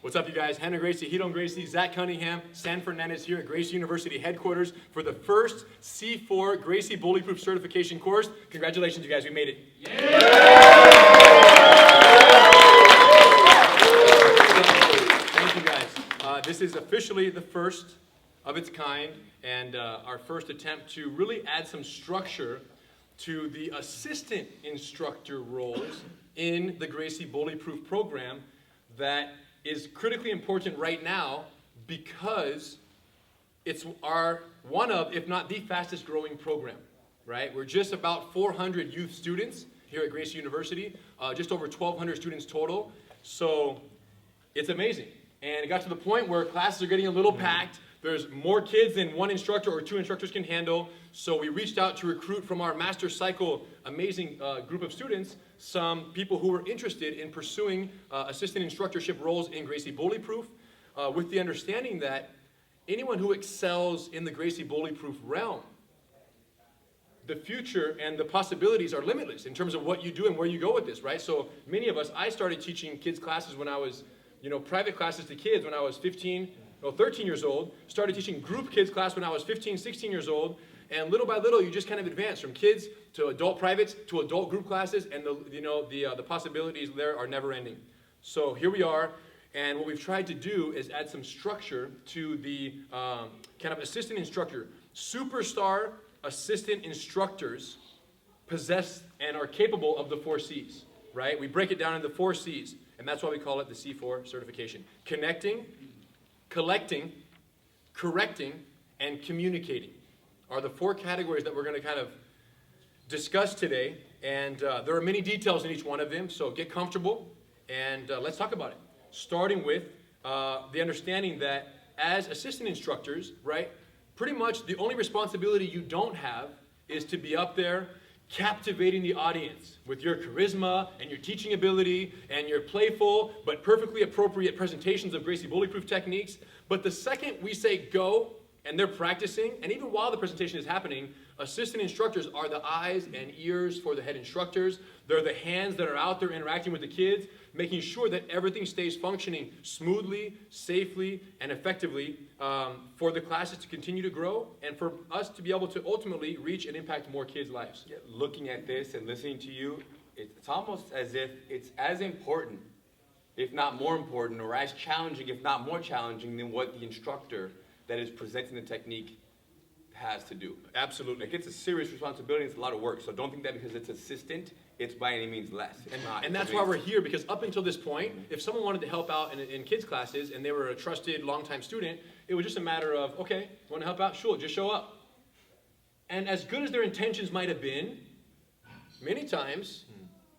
What's up, you guys? Henry Gracie, Hito and Gracie, Zach Cunningham, San Fernandez here at Gracie University headquarters for the first C4 Gracie Bullyproof certification course. Congratulations, you guys, we made it. Yeah! Thank you, guys. This is officially the first of its kind and our first attempt to really add some structure to the assistant instructor roles in the Gracie Bullyproof program that is critically important right now because it's one of, if not the fastest growing program, right? We're just about 400 youth students here at Gracie University, just over 1,200 students total. So it's amazing. And it got to the point where classes are getting a little packed. There's more kids than one instructor or two instructors can handle. So we reached out to recruit from our master cycle amazing group of students some people who were interested in pursuing assistant instructorship roles in Gracie Bullyproof with the understanding that anyone who excels in the Gracie Bullyproof realm, the future and the possibilities are limitless in terms of what you do and where you go with this, right? So many of us, I started teaching kids classes when I was, private classes to kids when I was 13 years old, started teaching group kids class when I was 15, 16 years old, and little by little you just kind of advance from kids to adult privates to adult group classes, and the possibilities there are never ending. So here we are, and what we've tried to do is add some structure to the kind of assistant instructor. Superstar assistant instructors possess and are capable of the 4 C's, right? We break it down into 4 C's, and that's why we call it the C4 certification. Connecting, collecting, correcting, and communicating are the 4 categories that we're going to kind of discuss today. And there are many details in each one of them, so get comfortable and let's talk about it. Starting with the understanding that as assistant instructors, right, pretty much the only responsibility you don't have is to be up there captivating the audience with your charisma and your teaching ability and your playful but perfectly appropriate presentations of Gracie Bullyproof techniques. But the second we say go and they're practicing, and even while the presentation is happening, assistant instructors are the eyes and ears for the head instructors. They're the hands that are out there interacting with the kids, making sure that everything stays functioning smoothly, safely, and effectively for the classes to continue to grow and for us to be able to ultimately reach and impact more kids' lives. Yeah, looking at this and listening to you, it's almost as if it's as important, if not more important, or as challenging, if not more challenging, than what the instructor that is presenting the technique has to do. Absolutely. Like, it's a serious responsibility, it's a lot of work, so don't think that because it's assistant, it's by any means less. It's not. And that's why we're here, because up until this point, if someone wanted to help out in kids' classes and they were a trusted, long-time student, it was just a matter of, okay, want to help out? Sure, just show up. And as good as their intentions might have been, many times,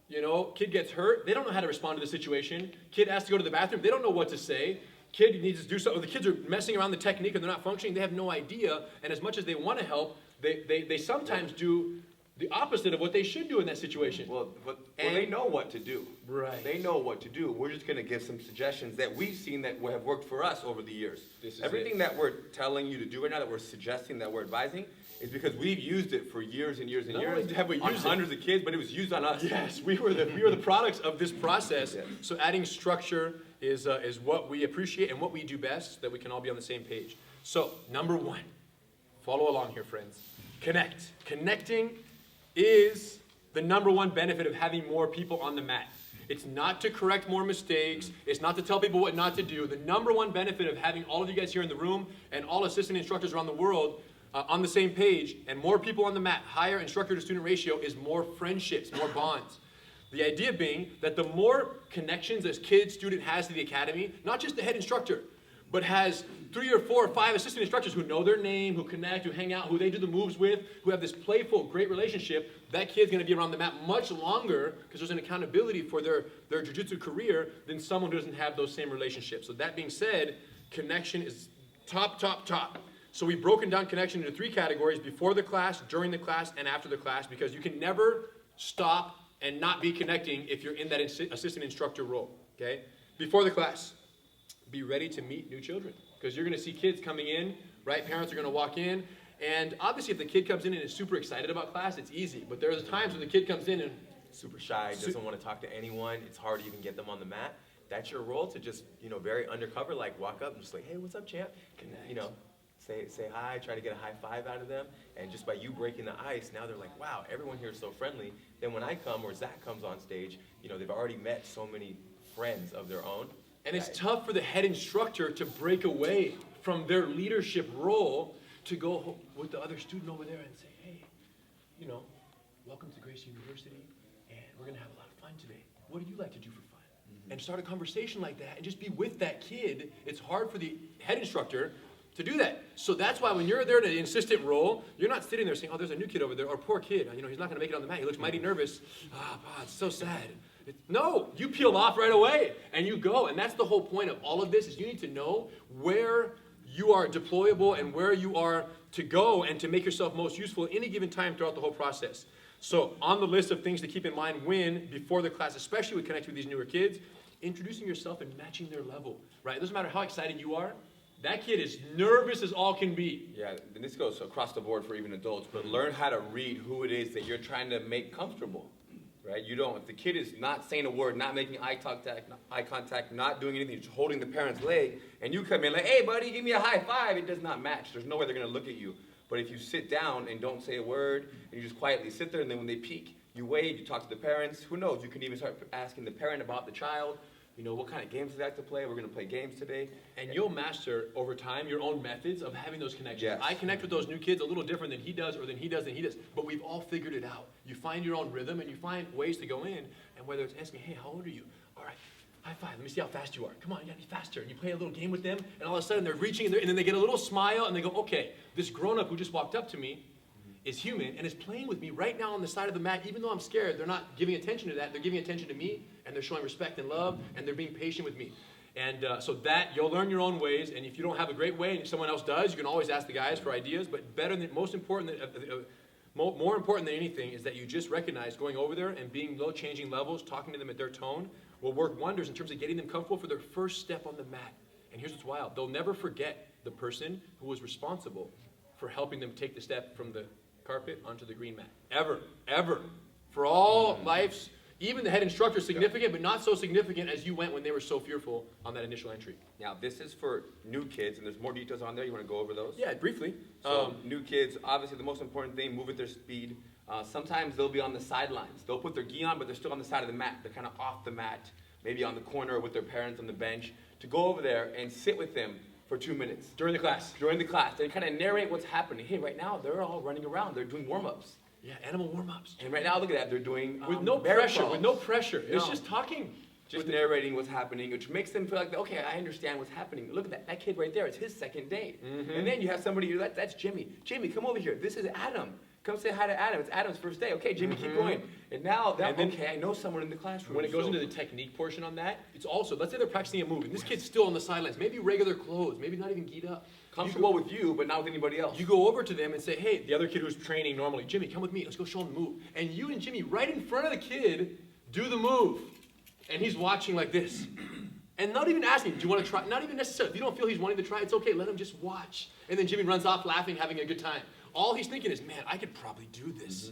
kid gets hurt, they don't know how to respond to the situation. Kid asks to go to the bathroom, they don't know what to say. Kid needs to do something, or the kids are messing around the technique and they're not functioning, they have no idea, and as much as they want to help, they sometimes do the opposite of what they should do in that situation. Well, they know what to do. Right. They know what to do. We're just going to give some suggestions that we've seen that have worked for us over the years. Everything that we're telling you to do right now, that we're suggesting, that we're advising, is because we've used it for years and years and years. Not only have we used it, hundreds of kids, but it was used on us. Yes, we were the products of this process. Yes. So adding structure is what we appreciate and what we do best, so that we can all be on the same page. So number 1, follow along here, friends. Connect. Connecting is the number 1 benefit of having more people on the mat. It's not to correct more mistakes. It's not to tell people what not to do. The number 1 benefit of having all of you guys here in the room and all assistant instructors around the world on the same page and more people on the mat, higher instructor to student ratio, is more friendships, more bonds. The idea being that the more connections a student has to the academy, not just the head instructor, but has 3 or 4 or 5 assistant instructors who know their name, who connect, who hang out, who they do the moves with, who have this playful, great relationship, that kid's going to be around the mat much longer because there's an accountability for their jiu-jitsu career than someone who doesn't have those same relationships. So that being said, connection is top, top, top. So we've broken down connection into 3 categories: before the class, during the class, and after the class, because you can never stop and not be connecting if you're in that assistant instructor role, okay? Before the class, be ready to meet new children, because you're going to see kids coming in, right? Parents are going to walk in, and obviously if the kid comes in and is super excited about class, it's easy. But there's times when the kid comes in and super shy, doesn't want to talk to anyone. It's hard to even get them on the mat. that's your role to just, very undercover, like walk up and just like, hey, what's up, champ? And, say hi, try to get a high five out of them. And just by you breaking the ice, now they're like, wow, everyone here is so friendly. Then when I come or Zach comes on stage, they've already met so many friends of their own. And it's tough for the head instructor to break away from their leadership role to go with the other student over there and say, hey, welcome to Gracie University, and we're going to have a lot of fun today. What do you like to do for fun? And start a conversation like that and just be with that kid. It's hard for the head instructor to do that. So that's why when you're there in an assistant role, you're not sitting there saying, oh, there's a new kid over there, or poor kid, he's not going to make it on the mat. He looks mighty nervous. It's so sad. No, you peel off right away and you go. And that's the whole point of all of this is you need to know where you are deployable and where you are to go and to make yourself most useful at any given time throughout the whole process. So on the list of things to keep in mind before the class, especially with connecting with these newer kids, introducing yourself and matching their level, right? It doesn't matter how excited you are. That kid is nervous as all can be. Yeah, and this goes across the board for even adults, but learn how to read who it is that you're trying to make comfortable, right? If the kid is not saying a word, not making eye contact, not doing anything, just holding the parent's leg, and you come in like, hey, buddy, give me a high five, it does not match. There's no way they're going to look at you. But if you sit down and don't say a word, and you just quietly sit there, and then when they peek, you wave, you talk to the parents, who knows, you can even start asking the parent about the child. What kind of games do they like to play? We're going to play games today. And you'll master, over time, your own methods of having those connections. Yes. I connect with those new kids a little different than he does, or than he does, but we've all figured it out. You find your own rhythm, and you find ways to go in, and whether it's asking, hey, how old are you? All right, high five, let me see how fast you are. Come on, you gotta be faster. And you play a little game with them, and all of a sudden they're reaching, and then they get a little smile, and they go, okay, this grown-up who just walked up to me is human, and is playing with me right now on the side of the mat. Even though I'm scared, they're not giving attention to that. They're giving attention to me, and they're showing respect and love, and they're being patient with me. And so that, you'll learn your own ways, and if you don't have a great way, and if someone else does, you can always ask the guys for ideas, but more important than anything is that you just recognize going over there and being low, changing levels, talking to them at their tone, will work wonders in terms of getting them comfortable for their first step on the mat. And here's what's wild. They'll never forget the person who was responsible for helping them take the step from the carpet onto the green mat. Ever, ever. For all life's, even the head instructor, significant, but not so significant as you went when they were so fearful on that initial entry. Now, this is for new kids, and there's more details on there. You want to go over those? Yeah, briefly. So, new kids, obviously the most important thing, move at their speed. Sometimes they'll be on the sidelines. They'll put their gi on, but they're still on the side of the mat. They're kind of off the mat, maybe on the corner with their parents on the bench. To go over there and sit with them for 2 minutes. During the class. During the class. They kind of narrate what's happening. Hey, right now, they're all running around. They're doing warm-ups. Yeah, animal warm-ups. And right now, look at that. They're doing with no pressure. With no pressure. It's just talking. Just narrating what's happening, which makes them feel like, okay, I understand what's happening. Look at that kid right there. It's his second day. And then you have somebody, that's Jimmy. Jimmy, come over here. This is Adam. Come say hi to Adam. It's Adam's first day. Okay, Jimmy, keep going. And now, okay, I know someone in the classroom. When it goes into the technique portion on that, it's also, let's say they're practicing a move, and this kid's still on the sidelines, maybe regular clothes, maybe not even geared up. Comfortable with you, but not with anybody else. You go over to them and say, hey, the other kid who's training normally, Jimmy, come with me. Let's go show him the move. And you and Jimmy, right in front of the kid, do the move. And he's watching like this. And not even asking, do you want to try? Not even necessarily. If you don't feel he's wanting to try, it's okay. Let him just watch. And then Jimmy runs off laughing, having a good time. All he's thinking is, man, I could probably do this.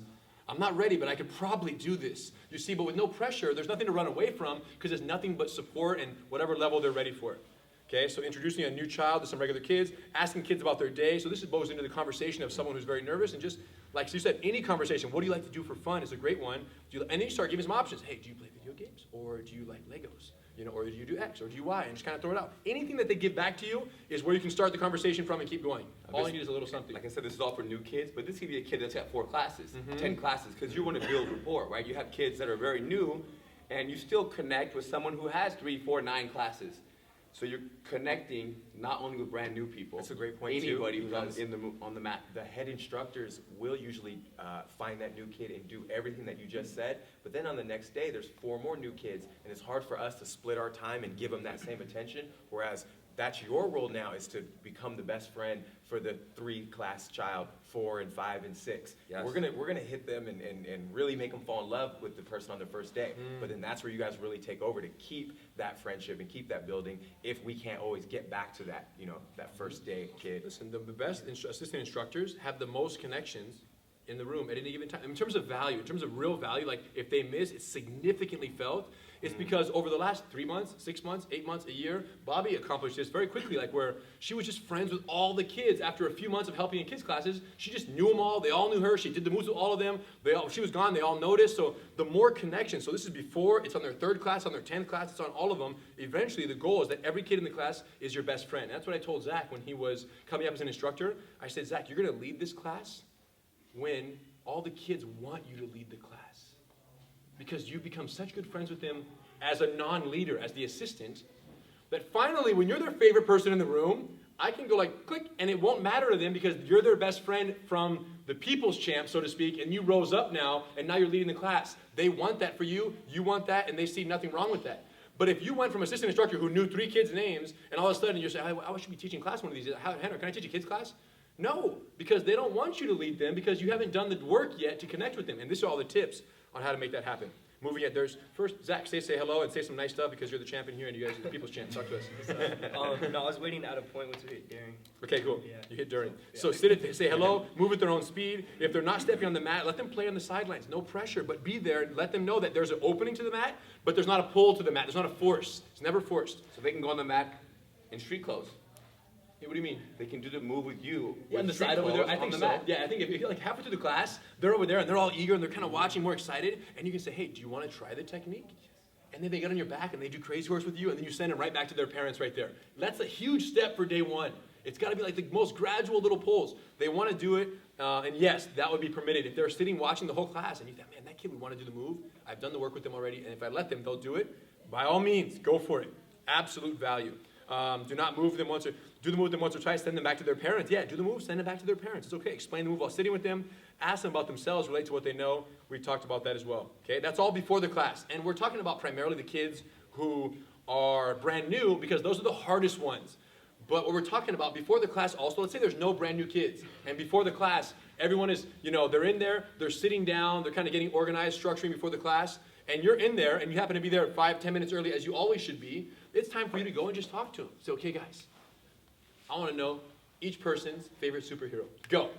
I'm not ready, but I could probably do this. You see, but with no pressure, there's nothing to run away from because there's nothing but support and whatever level they're ready for. Okay, so introducing a new child to some regular kids, asking kids about their day. So this goes into the conversation of someone who's very nervous and just, like you said, any conversation. What do you like to do for fun is a great one. And then you start giving some options. Hey, do you play video games? Or do you like Legos? Or do you do X? Or do you Y? And just kind of throw it out. Anything that they give back to you is where you can start the conversation from and keep going. All you need is a little something. Like I said, this is all for new kids, but this could be a kid that's got 4 classes, 10 classes, because you want to build rapport, right? You have kids that are very new, and you still connect with someone who has 3, 4, 9 classes. So you're connecting not only with brand new people. That's a great point anybody too. Anybody who's on the mat. The head instructors will usually find that new kid and do everything that you just said. But then on the next day, there's 4 more new kids, and it's hard for us to split our time and give them that same attention. Whereas that's your role now, is to become the best friend for the 3-class child, 4 and 5 and 6. Yes. We're gonna hit them and really make them fall in love with the person on their first day. But then that's where you guys really take over to keep that friendship and keep that building. If we can't always get back to that, that first day kid. Listen, the best assistant instructors have the most connections in the room at any given time. In terms of value, in terms of real value, like if they miss, it's significantly felt. It's because over the last 3 months, 6 months, 8 months, a year, Bobby accomplished this very quickly, like where she was just friends with all the kids. After a few months of helping in kids' classes, she just knew them all. They all knew her. She did the moves with all of them. She was gone. They all noticed. So the more connection. So this is before. It's on their 3rd class, on their 10th class. It's on all of them. Eventually, the goal is that every kid in the class is your best friend. That's what I told Zach when he was coming up as an instructor. I said, Zach, you're going to lead this class when all the kids want you to lead the class. Because you become such good friends with them as a non-leader, as the assistant, that finally, when you're their favorite person in the room, I can go like, click, and it won't matter to them because you're their best friend from the people's champ, so to speak, and you rose up now, and now you're leading the class. They want that for you, you want that, and they see nothing wrong with that. But if you went from assistant instructor who knew 3 kids' names, and all of a sudden you say, I should be teaching class one of these days. Henry, can I teach a kids' class? No, because they don't want you to lead them because you haven't done the work yet to connect with them. And these are all the tips on how to make that happen. Moving it, there's first, Zach, say hello and say some nice stuff because you're the champion here and you guys are the people's champ. Talk to us. No, I was waiting at a point once we hit daring. Okay, cool. Yeah. You hit during. Yeah. So say hello, move at their own speed. If they're not stepping on the mat, let them play on the sidelines. No pressure, but be there and let them know that there's an opening to the mat, but there's not a pull to the mat. There's not a force. It's never forced. So they can go on the mat in street clothes. Hey, what do you mean? They can do the move with you. Yeah, on the street side over there. clothes I on think the so. mat. Yeah, I think if you're like halfway through the class, they're over there and they're all eager and they're kind of watching, more excited, and you can say, hey, do you want to try the technique? And then they get on your back and they do crazy horse with you, and then you send them right back to their parents right there. That's a huge step for day one. It's got to be like the most gradual little pulls. They want to do it, and yes, that would be permitted. If they're sitting watching the whole class and you think, man, that kid would want to do the move. I've done the work with them already, and if I let them, they'll do it. By all means, go for it. Absolute value. Do not move them once or do the move with them once or twice, send them back to their parents. Yeah, do the move, send them back to their parents. It's okay. Explain the move while sitting with them. Ask them about themselves, relate to what they know. We talked about that as well. Okay, that's all before the class. And we're talking about primarily the kids who are brand new because those are the hardest ones. But what we're talking about before the class also, let's say there's no brand new kids. And before the class, everyone is, they're in there, they're sitting down, they're kind of getting organized, structuring before the class. And you're in there and you happen to be there 5-10 minutes early as you always should be. It's time for you to go and just talk to them. Say, okay, guys, I want to know each person's favorite superhero. Go,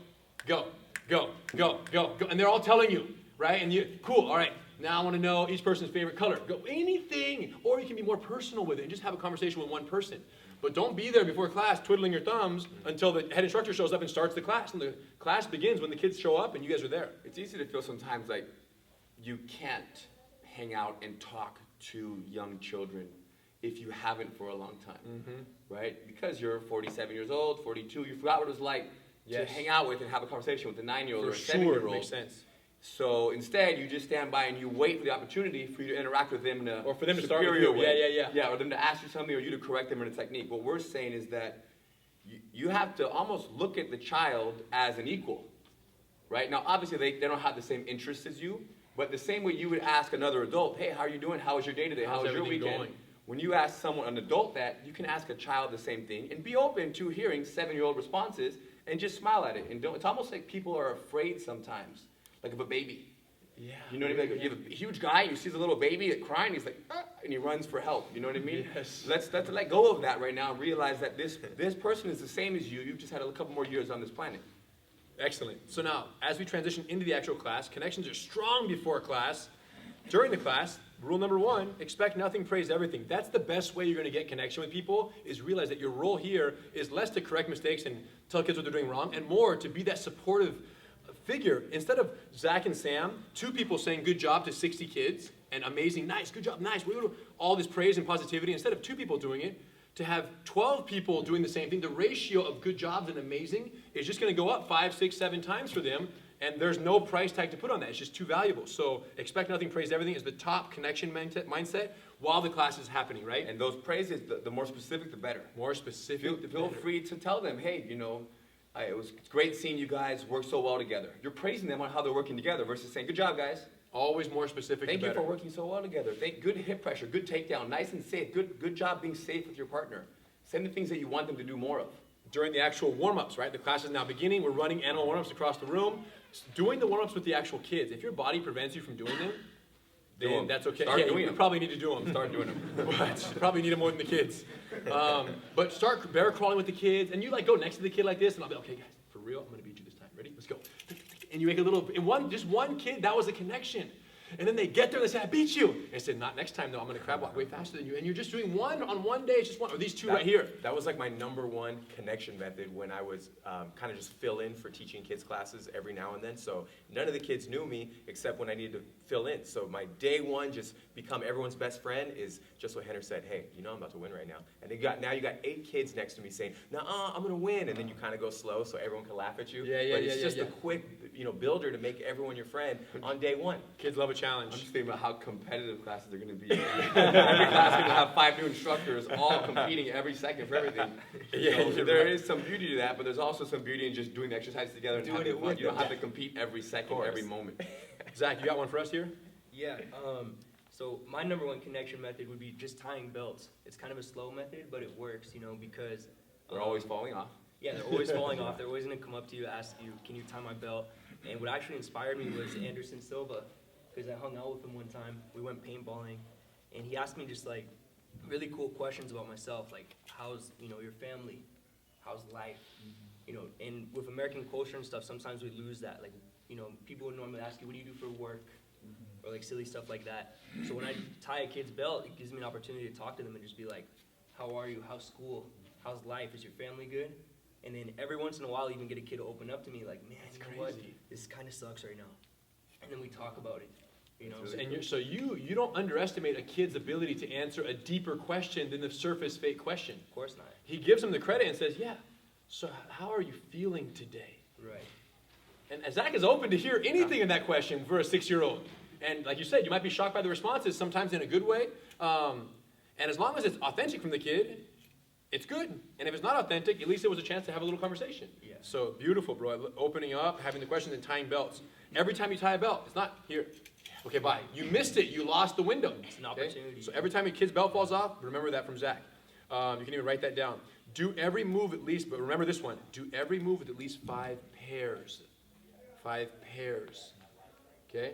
go, go, go, go, go. And they're all telling you, right? And you, cool, all right. Now I want to know each person's favorite color. Go anything. Or you can be more personal with it and just have a conversation with one person. But don't be there before class twiddling your thumbs until the head instructor shows up and starts the class. And the class begins when the kids show up and you guys are there. It's easy to feel sometimes like you can't hang out and talk to young children if you haven't for a long time, right? Because you're 47 years old, 42, you forgot what it was like to hang out with and have a conversation with a 9-year-old or a 7-year-old. Makes sense. So instead, you just stand by and you wait for the opportunity for you to interact with them in a Or for them to start with superior you. way. Yeah. Yeah, or them to ask you something or you to correct them in a technique. What we're saying is that you have to almost look at the child as an equal, right? Now, obviously, they don't have the same interests as you, but the same way you would ask another adult, hey, how are you doing? How was your day today? How was your weekend? Going? When you ask someone, an adult that, you can ask a child the same thing and be open to hearing 7-year-old responses and just smile at it. And don't, it's almost like people are afraid sometimes, like of a baby. Yeah. You know what I mean? Like you have a huge guy, and you see the little baby crying, he's like, ah, and he runs for help. You know what I mean? Yes. Let's let go of that right now and realize that this person is the same as you. You've just had a couple more years on this planet. Excellent. So now, as we transition into the actual class, connections are strong before class. During the class, rule number 1, expect nothing, praise everything. That's the best way you're going to get connection with people, is realize that your role here is less to correct mistakes and tell kids what they're doing wrong, and more to be that supportive figure. Instead of Zach and Sam, 2 people saying good job to 60 kids, and amazing, nice, good job, nice, all this praise and positivity, instead of 2 people doing it, to have 12 people doing the same thing, the ratio of good jobs and amazing is just going to go up 5, 6, 7 times for them, and there's no price tag to put on that. It's just too valuable. So expect nothing, praise everything is the top connection mindset while the class is happening, right? And those praises, the more specific, the better. More specific, the Feel better. free to tell them, hey, it's great seeing you guys work so well together. You're praising them on how they're working together versus saying, good job, guys. Always more specific, Thank the you better. for working so well together. Good hip pressure, good takedown, nice and safe. Good job being safe with your partner. Send the things that you want them to do more of. During the actual warm-ups, right? The class is now beginning. We're running animal warm-ups across the room. Doing the warm-ups with the actual kids. If your body prevents you from doing them, then that's okay. Start doing you them. probably need to do them. Start doing them. But you probably need them more than the kids. But start bear crawling with the kids, and you go next to the kid like this, and I'll be, okay, guys, for real, I'm going to beat you this time. Ready? Let's go. And you make a little, just one kid, that was a connection. And then they get there and they say, I beat you. And I said, not next time though, I'm gonna crab walk way faster than you. And you're just doing one on one day, it's just one, or these two right here. That was like my number one connection method when I was kind of just fill in for teaching kids classes every now and then. So none of the kids knew me except when I needed to fill in. So my day one, just become everyone's best friend, is just what Henry said. Hey, you know I'm about to win right now. And now you got 8 kids next to me saying, nah, I'm gonna win. And then you kind of go slow so everyone can laugh at you. But it's just a quick, builder to make everyone your friend on day one. Kids love a challenge. I'm just thinking about how competitive classes are going to be. Every class is going to have 5 new instructors all competing every second for everything. So there is some beauty to that, but there's also some beauty in just doing the exercise together and having fun. You don't have to compete every second, every moment. Zach, you got one for us here? Yeah. So my number one connection method would be just tying belts. It's kind of a slow method, but it works, because We're always falling off. yeah, they're always falling off. They're always going to come up to you, ask you, can you tie my belt? And what actually inspired me was Anderson Silva, because I hung out with him one time. We went paintballing, and he asked me just like really cool questions about myself, like how's your family, how's life, And with American culture and stuff, sometimes we lose that. Like people would normally ask you, what do you do for work, or like silly stuff like that. So when I tie a kid's belt, it gives me an opportunity to talk to them and just be like, how are you? How's school? How's life? Is your family good? And then every once in a while, I even get a kid to open up to me, like, man, you know what? This kind of sucks right now. And then we talk about it, And so you don't underestimate a kid's ability to answer a deeper question than the surface fake question. Of course not. He gives them the credit and says, yeah, so how are you feeling today? Right. And Zach is open to hear anything in that question for a 6-year-old. And like you said, you might be shocked by the responses, sometimes in a good way. And as long as it's authentic from the kid, it's good. And if it's not authentic, at least it was a chance to have a little conversation. Yeah. So beautiful, bro. Opening up, having the questions, and tying belts. Every time you tie a belt, it's not here. Okay, bye. You missed it. You lost the window. It's an opportunity. So every time a kid's belt falls off, remember that from Zach. You can even write that down. Do every move at least, but remember this one. Do every move with at least 5 pairs. 5 pairs. Okay?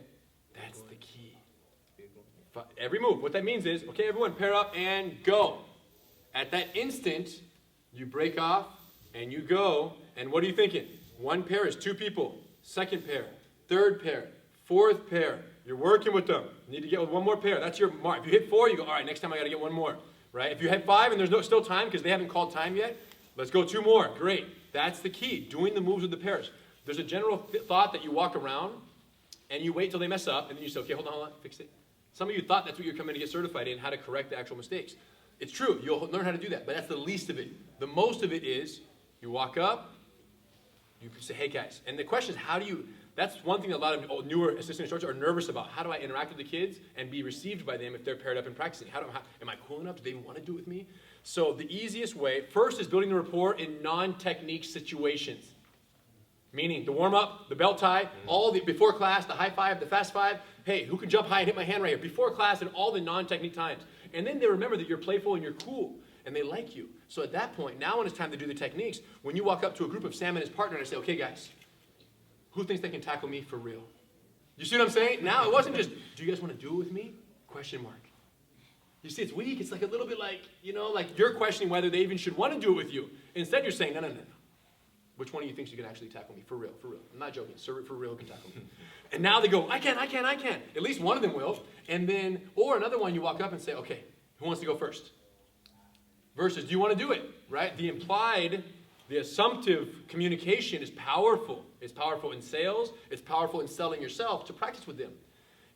That's the key. Every move. What that means is, okay, everyone, pair up and go. At that instant, you break off and you go. And what are you thinking? 1 pair is 2 people. 2nd pair. 3rd pair. 4th pair. You're working with them. You need to get with 1 more pair. That's your mark. If you hit 4, you go, all right, next time I got to get 1 more. Right? If you hit 5 and there's still time because they haven't called time yet, let's go 2 more. Great. That's the key. Doing the moves with the pairs. There's a general thought that you walk around and you wait till they mess up and then you say, okay, hold on, fix it. Some of you thought that's what you're coming to get certified in, how to correct the actual mistakes. It's true, you'll learn how to do that, but that's the least of it. The most of it is, you walk up, you can say, hey guys, and the question is, that's one thing that a lot of newer assistant instructors are nervous about. How do I interact with the kids and be received by them if they're paired up and practicing? Am I cool enough? Do they even want to do it with me? So the easiest way, first is building the rapport in non-technique situations. Meaning the warm-up, the belt tie, all the before class, the high five, the fast five. Hey, who can jump high and hit my hand right here? Before class and all the non-technique times. And then they remember that you're playful and you're cool and they like you. So at that point, now when it's time to do the techniques, when you walk up to a group of Sam and his partner and I say, okay guys, who thinks they can tackle me for real? You see what I'm saying? Now it wasn't just, do you guys want to do it with me? Question mark. You see, it's weak. It's like a little bit like, like you're questioning whether they even should want to do it with you. Instead, you're saying, no. Which one of you thinks you can actually tackle me? For real. I'm not joking. Sir, for real, can tackle me. And now they go, I can. At least one of them will. And then, or another one, you walk up and say, okay, who wants to go first? Versus, do you want to do it? Right? The assumptive communication is powerful. It's powerful in sales. It's powerful in selling yourself to practice with them.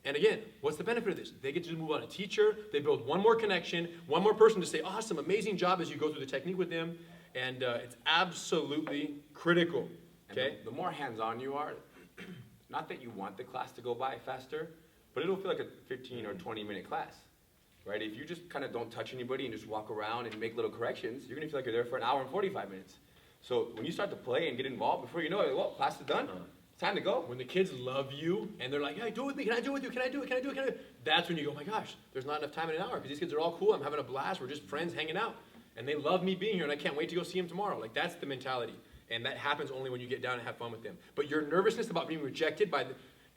And again, what's the benefit of this? They get to move on a teacher. They build one more connection, one more person to say, awesome, amazing job as you go through the technique with them. And it's absolutely critical. Okay? The more hands-on you are, not that you want the class to go by faster, but it'll feel like a 15 or 20-minute class. Right? If you just kind of don't touch anybody and just walk around and make little corrections, you're going to feel like you're there for an hour and 45 minutes. So when you start to play and get involved, before you know it, well, class is done. It's time to go. When the kids love you and they're like, hey, do it with me. Can I do it with you? Can I do it? That's when you go, oh my gosh, there's not enough time in an hour because these kids are all cool. I'm having a blast. We're just friends hanging out. And they love me being here and I can't wait to go see them tomorrow. Like that's the mentality. And that happens only when you get down and have fun with them. But your nervousness about being rejected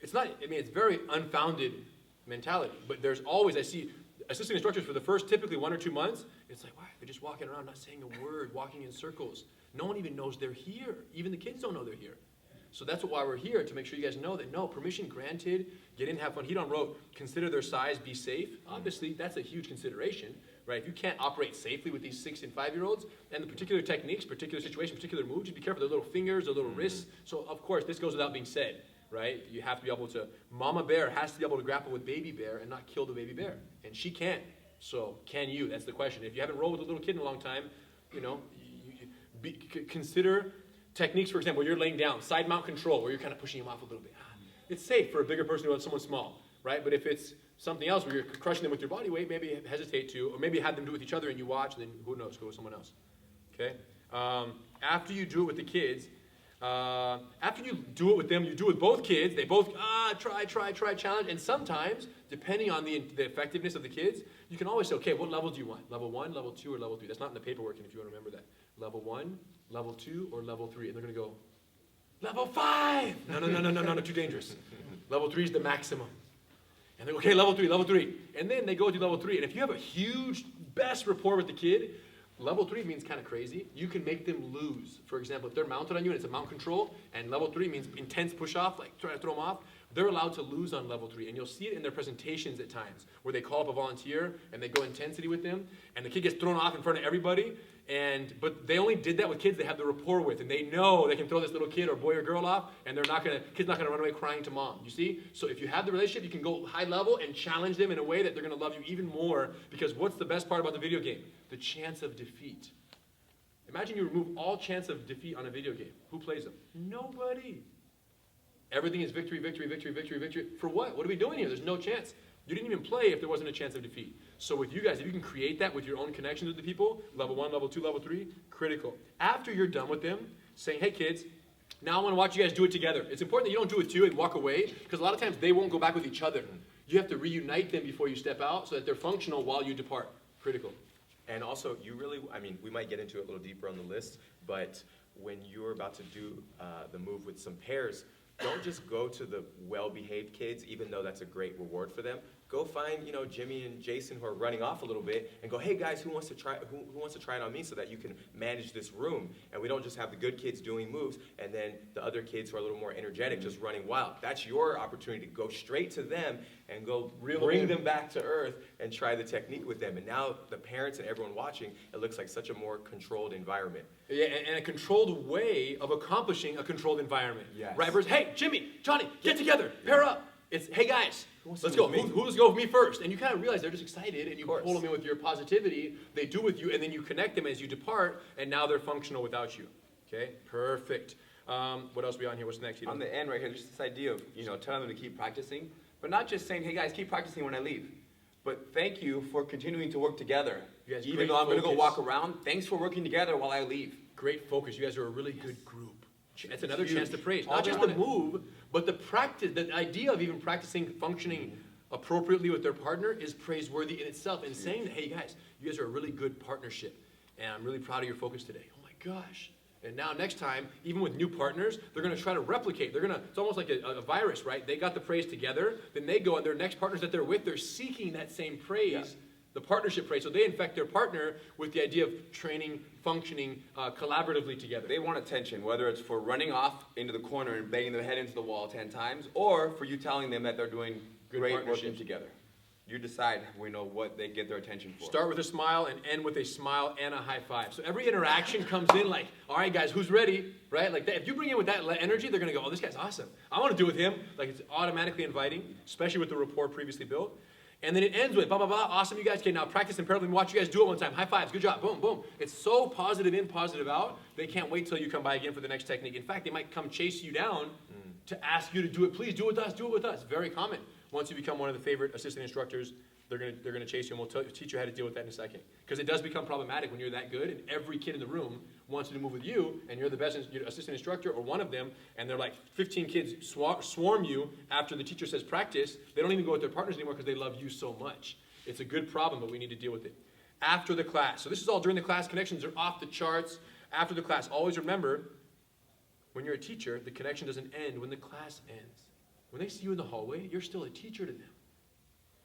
it's very unfounded mentality. But there's always, I see assistant instructors for the first typically 1 or 2 months, it's like, wow, they're just walking around not saying a word, walking in circles. No one even knows they're here. Even the kids don't know they're here. So that's why we're here, to make sure you guys know that no, permission granted, get in, have fun. He wrote, consider their size, be safe. Obviously, that's a huge consideration, right? If you can't operate safely with these 6 and 5-year-olds, and the particular techniques, particular situations, particular moves, you be careful, their little fingers, their little wrists. So, of course, this goes without being said, right? You have to be able to, mama bear has to be able to grapple with baby bear and not kill the baby bear. And she can. So, can you? That's the question. If you haven't rolled with a little kid in a long time, consider techniques, for example, where you're laying down, side mount control, where you're kind of pushing him off a little bit. It's safe for a bigger person than someone small, right? But if it's something else where you're crushing them with your body weight, maybe hesitate to, or maybe have them do it with each other and you watch, and then who knows, go with someone else, okay? After you do it with the kids, after you do it with them, you do it with both kids. They both, try, challenge. And sometimes, depending on the effectiveness of the kids, you can always say, okay, what level do you want? Level 1, level 2, or level 3? That's not in the paperwork, and if you want to remember that. Level 1, level 2, or level 3? And they're going to go, level 5! No, too dangerous. Level 3 is the maximum. And they go, okay, level 3. And then they go to level 3. And if you have a huge, best rapport with the kid, level 3 means kind of crazy. You can make them lose. For example, if they're mounted on you and it's a mount control, and level 3 means intense push-off, like trying to throw them off, they're allowed to lose on level 3. And you'll see it in their presentations at times, where they call up a volunteer and they go intensity with them, and the kid gets thrown off in front of everybody. But they only did that with kids they have the rapport with, and they know they can throw this little kid or boy or girl off, and kid's not gonna run away crying to mom. You see? So if you have the relationship, you can go high level and challenge them in a way that they're gonna love you even more, because what's the best part about the video game? The chance of defeat. Imagine you remove all chance of defeat on a video game. Who plays them? Nobody. Everything is victory. For what? What are we doing here? There's no chance. You didn't even play if there wasn't a chance of defeat. So with you guys, if you can create that with your own connections with the people, level 1, level 2, level 3, critical. After you're done with them, saying, hey kids, now I want to watch you guys do it together. It's important that you don't do it too and walk away, because a lot of times they won't go back with each other. You have to reunite them before you step out so that they're functional while you depart. Critical. And also, we might get into it a little deeper on the list, but when you're about to do the move with some pairs, don't just go to the well-behaved kids, even though that's a great reward for them. Go find, Jimmy and Jason who are running off a little bit, and go, hey guys, who wants to try it on me, so that you can manage this room? And we don't just have the good kids doing moves, and then the other kids who are a little more energetic just running wild. That's your opportunity to go straight to them and go bring them back to earth and try the technique with them. And now the parents and everyone watching, it looks like such a more controlled environment. Yeah, and a controlled way of accomplishing a controlled environment. Yes. Right? Versus, hey, Jimmy, Johnny, get together, pair up. It's, hey guys, let's go. Who's go with me first? And you kind of realize they're just excited, and you pull them in with your positivity. They do with you, and then you connect them as you depart, and now they're functional without you. Okay, perfect. What else are we on here? What's next? On the end right here, just this idea of telling them to keep practicing, but not just saying, hey guys, keep practicing when I leave. But thank you for continuing to work together. Even though I'm going to go walk around, thanks for working together while I leave. Great focus. You guys are a really good group. That's another chance to praise. Not just the move, but the practice, the idea of even practicing functioning appropriately with their partner is praiseworthy in itself. And saying that, hey guys, you guys are a really good partnership. And I'm really proud of your focus today. Oh my gosh. And now next time, even with new partners, they're going to try to replicate. It's almost like a virus, right? They got the praise together. Then they go, and their next partners that they're with, they're seeking that same praise. The partnership praise. So they infect their partner with the idea of training, functioning collaboratively together. They want attention, whether it's for running off into the corner and banging their head into the wall 10 times, or for you telling them that they're doing great working together. You decide, what they get their attention for. Start with a smile and end with a smile and a high five. So every interaction comes in like, all right, guys, who's ready? Right? Like that. If you bring in with that energy, they're going to go, oh, this guy's awesome. I want to do with him. Like it's automatically inviting, especially with the rapport previously built. And then it ends with, blah, blah, blah, awesome, you guys can now practice and parallel and watch you guys do it one time. High fives, good job, boom, boom. It's so positive in, positive out, they can't wait till you come by again for the next technique. In fact, they might come chase you down to ask you to do it. Please do it with us, do it with us. Very common. Once you become one of the favorite assistant instructors, they're gonna chase you, and we'll teach you how to deal with that in a second. Because it does become problematic when you're that good, and every kid in the room wants to move with you, and you're the best assistant instructor or one of them, and they're like 15 kids swarm you after the teacher says practice. They don't even go with their partners anymore because they love you so much. It's a good problem, but we need to deal with it. After the class. So this is all during the class. Connections are off the charts. After the class, always remember, when you're a teacher, the connection doesn't end when the class ends. When they see you in the hallway, you're still a teacher to them.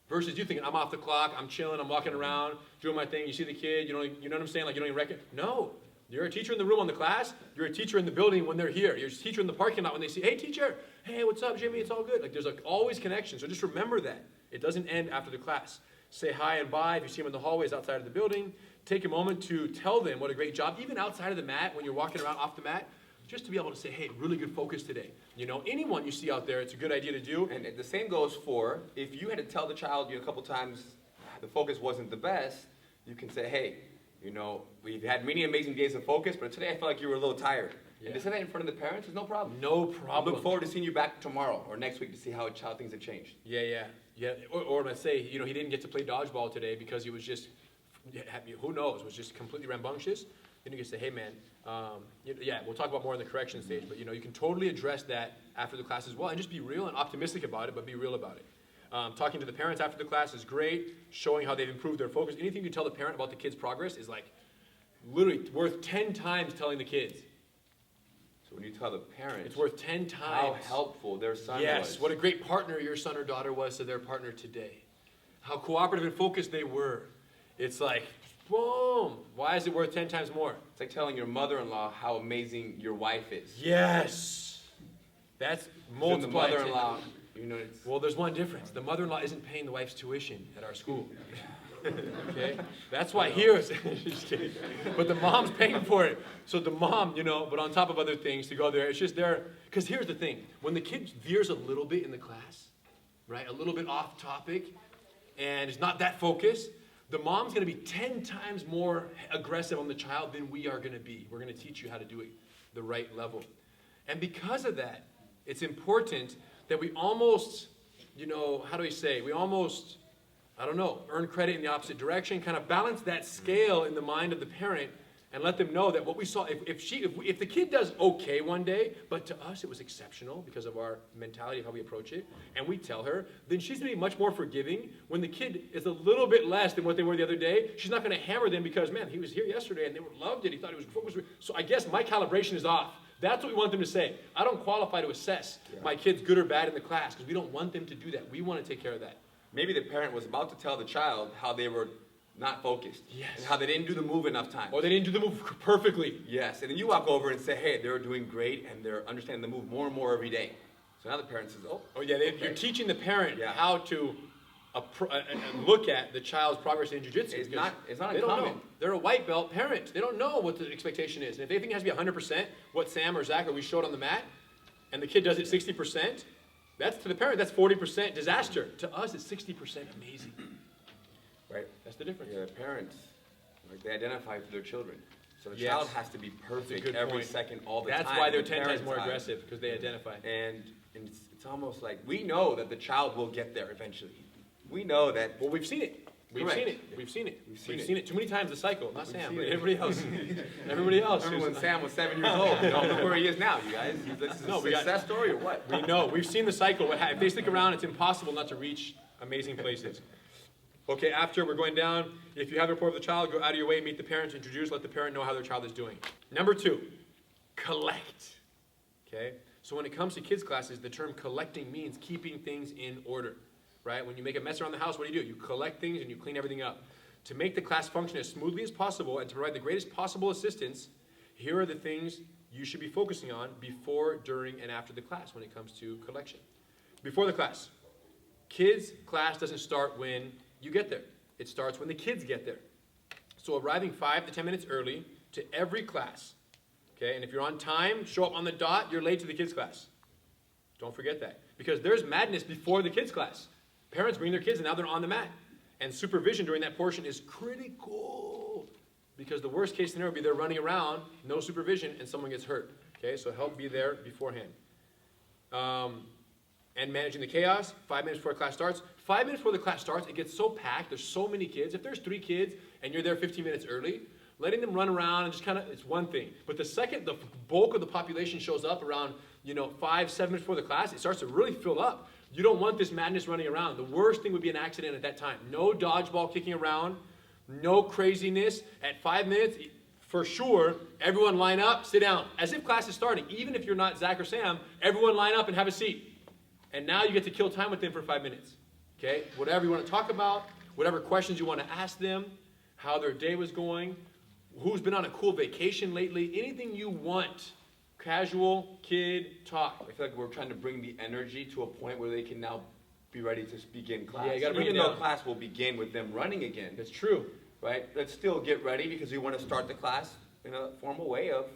Versus you thinking, I'm off the clock, I'm chilling, I'm walking around, doing my thing. You see the kid, you know what I'm saying? Like you don't even reckon. No. You're a teacher in the room on the class. You're a teacher in the building when they're here. You're a teacher in the parking lot when they say, hey, teacher. Hey, what's up, Jimmy? It's all good. Like, there's always connection. So just remember that. It doesn't end after the class. Say hi and bye if you see them in the hallways outside of the building. Take a moment to tell them what a great job, even outside of the mat, when you're walking around off the mat, just to be able to say, hey, really good focus today. You know, anyone you see out there, it's a good idea to do. And the same goes for, if you had to tell the child a couple times the focus wasn't the best, you can say, hey, you know, we've had many amazing days of focus, but today I felt like you were a little tired. Yeah. And to say that in front of the parents is no problem. No I problem. look forward to seeing you back tomorrow or next week to see how things have changed. Yeah. Or let's say, you know, he didn't get to play dodgeball today because he was just, who knows, was just completely rambunctious. Then you can say, hey, man, we'll talk about more in the correction stage, but, you know, you can totally address that after the class as well and just be real and optimistic about it, but be real about it. Talking to the parents after the class is great, showing how they've improved their focus. Anything you tell the parent about the kid's progress is like literally worth 10 times telling the kids. So when you tell the parents, It's worth 10 times. how helpful their son was. Yes, what a great partner your son or daughter was to their partner today. How cooperative and focused they were. It's like, boom. Why is it worth 10 times more? It's like telling your mother-in-law how amazing your wife is. Yes. That's So the multiplied. mother-in-law, you know, it's... Well, there's one difference. The mother-in-law isn't paying the wife's tuition at our school. Okay? That's why here is, just kidding. But the mom's paying for it. So the mom, you know, but on top of other things to go there, it's just there. Because here's the thing. When the kid veers a little bit in the class, right, a little bit off topic, and is not that focused, the mom's going to be 10 times more aggressive on the child than we are going to be. We're going to teach you how to do it the right level. And because of that, it's important that we almost, you know, how do we say, we almost, I don't know, earn credit in the opposite direction, kind of balance that scale in the mind of the parent and let them know that what we saw, if the kid does okay one day, but to us it was exceptional because of our mentality of how we approach it, and we tell her, then she's going to be much more forgiving. When the kid is a little bit less than what they were the other day, she's not going to hammer them because, man, he was here yesterday and they loved it, he thought it was focused. So I guess my calibration is off. That's what we want them to say. I don't qualify to assess my kid's good or bad in the class because we don't want them to do that. We want to take care of that. Maybe the parent was about to tell the child how they were not focused. Yes. And how they didn't do the move enough times. Or they didn't do the move perfectly. Yes. And then you walk over and say, hey, they're doing great and they're understanding the move more and more every day. So now the parent says, Oh yeah, you're teaching the parent Yeah. how to look at the child's progress in jiu-jitsu. It's because not they don't know. uncommon. They're a white belt parent. They don't know what the expectation is. And if they think it has to be 100%, what Sam or Zach or we showed on the mat, and the kid does it 60%, that's to the parent, that's 40% disaster. To us, it's 60% amazing. right? That's the difference. Yeah, the parents, like, they identify for their children. So the Yes. child has to be perfect good every point. second, all the time. That's why they're The 10 times parents' more time. aggressive, because they identify. And it's almost like we know that the child will get there eventually. We know that. Well, we've seen it. We've Correct. seen it. We've seen it. We've We've seen seen it too many times. The cycle, not We've Sam, seen but it. everybody else. Everybody else. Remember when who's- Sam was 7 years old? Don't look where he is now, you guys. This is No, a we got- success story or what? We know. We've seen the cycle. If they stick around, it's impossible not to reach amazing places. Okay, after we're going down, if you have a rapport with the child, go out of your way, meet the parents, introduce, let the parent know how their child is doing. Number 2, collect. Okay? So when it comes to kids' classes, the term collecting means keeping things in order. Right? When you make a mess around the house, what do? You collect things and you clean everything up. To make the class function as smoothly as possible and to provide the greatest possible assistance, here are the things you should be focusing on before, during, and after the class when it comes to collection. Before the class. Kids' class doesn't start when you get there. It starts when the kids get there. So arriving 5 to 10 minutes early to every class. Okay, and if you're on time, show up on the dot, you're late to the kids' class. Don't forget that. Because there's madness before the kids' class. Parents bring their kids and now they're on the mat. And supervision during that portion is critical. Because the worst case scenario would be they're running around, no supervision, and someone gets hurt. Okay, so help be there beforehand. And managing the chaos, 5 minutes before class starts. 5 minutes before the class starts, it gets so packed, there's so many kids. If there's 3 kids and you're there 15 minutes early, letting them run around and just kind of, it's one thing. But the second the bulk of the population shows up around, 5, 7 minutes before the class, it starts to really fill up. You don't want this madness running around. The worst thing would be an accident at that time. No dodgeball kicking around, no craziness. At 5 minutes, for sure, everyone line up, sit down. As if class is starting. Even if you're not Zach or Sam, everyone line up and have a seat. And now you get to kill time with them for 5 minutes. Okay? Whatever you want to talk about, whatever questions you want to ask them, how their day was going, who's been on a cool vacation lately, anything you want. Casual, kid, talk. I feel like we're trying to bring the energy to a point where they can now be ready to begin class. Yeah, you gotta bring Even it though down. class will begin with them running again, That's true. right? Let's still get ready because we want to start the class in a formal way of,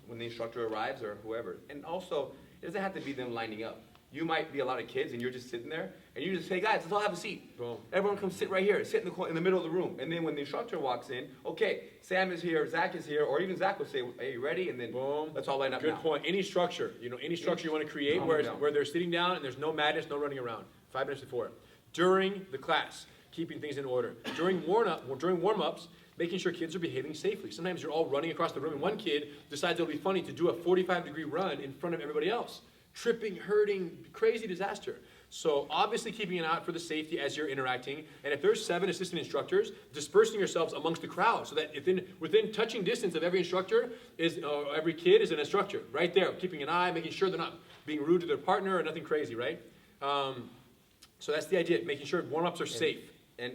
when the instructor arrives or whoever. And also, it doesn't have to be them lining up. You might be a lot of kids and you're just sitting there and you just say, guys, let's all have a seat. Boom. Everyone come sit right here, sit in the middle of the room. And then when the instructor walks in, okay, Sam is here, Zach is here, or even Zach will say, are you ready? And then Boom. let's all line up Good now. point. Any structure, any structure you want to create Calm where, down. where they're sitting down and there's no madness, no running around. 5 minutes before. During the class, keeping things in order. During warm-ups, making sure kids are behaving safely. Sometimes you're all running across the room and one kid decides it'll be funny to do a 45-degree run in front of everybody else. Tripping, hurting, crazy disaster. So obviously keeping an eye out for the safety as you're interacting. And if there's 7 assistant instructors, dispersing yourselves amongst the crowd so that within touching distance of every instructor every kid is an instructor. Right there, keeping an eye, making sure they're not being rude to their partner or nothing crazy, right? So that's the idea, making sure warm-ups are safe. And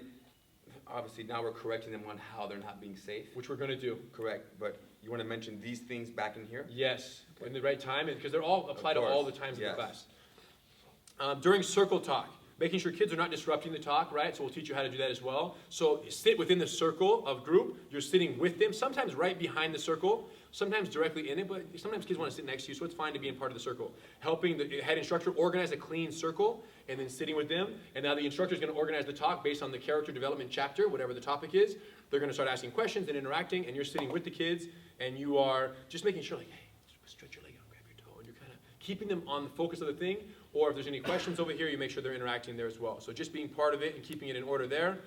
obviously now we're correcting them on how they're not being safe. Which we're going to do. Correct, but you want to mention these things back in here? Yes, in the right time, because they're all applied to course, all the times of yes. the class. During circle talk, making sure kids are not disrupting the talk, right? So we'll teach you how to do that as well. So sit within the circle of group. You're sitting with them, sometimes right behind the circle, sometimes directly in it, but sometimes kids want to sit next to you, so it's fine to be in part of the circle. Helping the head instructor organize a clean circle, and then sitting with them. And now the instructor is going to organize the talk based on the character development chapter, whatever the topic is. They're going to start asking questions and interacting, and you're sitting with the kids, and you are just making sure, like, hey, stretch your leg out, grab your toe, and you're kind of keeping them on the focus of the thing. Or if there's any questions over here, you make sure they're interacting there as well. So just being part of it and keeping it in order there.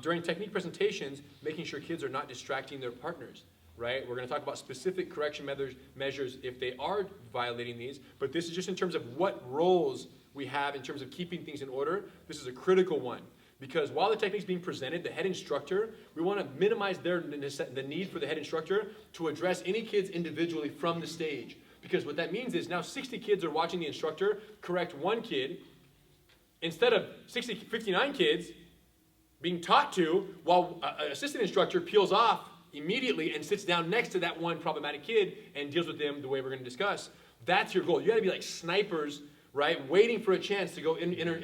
During technique presentations, making sure kids are not distracting their partners, right? We're going to talk about specific correction measures if they are violating these, but this is just in terms of what roles we have in terms of keeping things in order. This is a critical one. Because while the technique's being presented, the head instructor, we want to minimize the need for the head instructor to address any kids individually from the stage. Because what that means is now 60 kids are watching the instructor correct one kid instead of 59 kids being taught to, while an assistant instructor peels off immediately and sits down next to that one problematic kid and deals with them the way we're going to discuss. That's your goal. You got to be like snipers, right, waiting for a chance to go intervene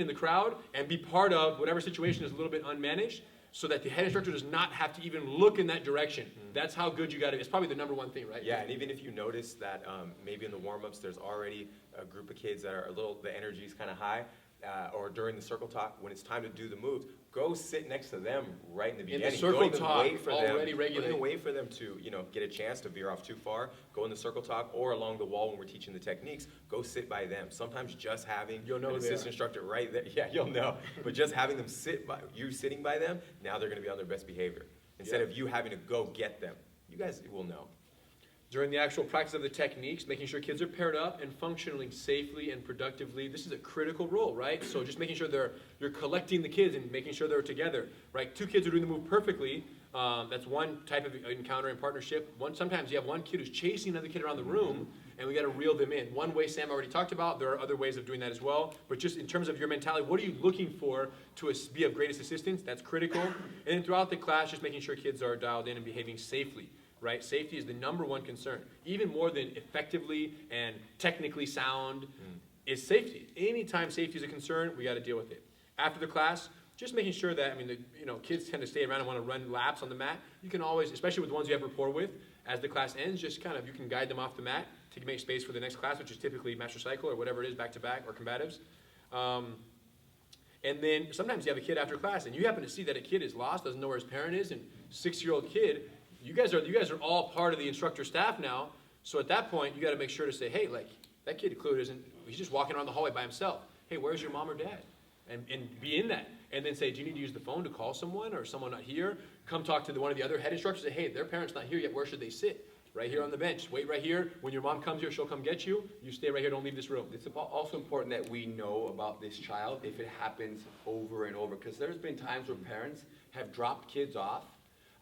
in the crowd and be part of whatever situation is a little bit unmanaged, so that the head instructor does not have to even look in that direction. That's how good you got to be. It's probably the number one thing, right? Yeah, and even if you notice that maybe in the warm-ups there's already a group of kids that are the energy is kind of high, or during the circle talk, when it's time to do the moves, go sit next to them right in the beginning. In the circle Don't even talk, wait for already them, regulate. Don't even wait for them to get a chance to veer off too far. Go in the circle talk or along the wall when we're teaching the techniques. Go sit by them. Sometimes just having You'll know an who they assistant are. instructor right there, yeah, you'll know. But just having them sitting by them, now they're going to be on their best behavior. Instead of you having to go get them, you guys will know. During the actual practice of the techniques, making sure kids are paired up and functioning safely and productively. This is a critical role, right? So just making sure you're collecting the kids and making sure they're together, right? 2 kids are doing the move perfectly. That's one type of encounter and partnership. Sometimes you have one kid who's chasing another kid around the room, and we got to reel them in. One way Sam already talked about. There are other ways of doing that as well. But just in terms of your mentality, what are you looking for to be of greatest assistance? That's critical. And then throughout the class, just making sure kids are dialed in and behaving safely. Right? Safety is the number one concern. Even more than effectively and technically sound is safety. Anytime safety is a concern, we got to deal with it. After the class, just making sure that, kids tend to stay around and want to run laps on the mat. You can always, especially with the ones you have rapport with, as the class ends, just you can guide them off the mat to make space for the next class, which is typically master cycle or whatever it is, back-to-back or combatives. And then sometimes you have a kid after class, and you happen to see that a kid is lost, doesn't know where his parent is, and 6-year-old kid. You guys are all part of the instructor staff now, so at that point, you got to make sure to say, hey, that kid clearly he's just walking around the hallway by himself. Hey, where's your mom or dad? And be in that. And then say, do you need to use the phone to call someone or someone not here? Come talk to one of the other head instructors. Say, hey, their parent's not here yet. Where should they sit? Right here on the bench. Wait right here. When your mom comes here, she'll come get you. You stay right here. Don't leave this room. It's also important that we know about this child if it happens over and over, because there's been times where parents have dropped kids off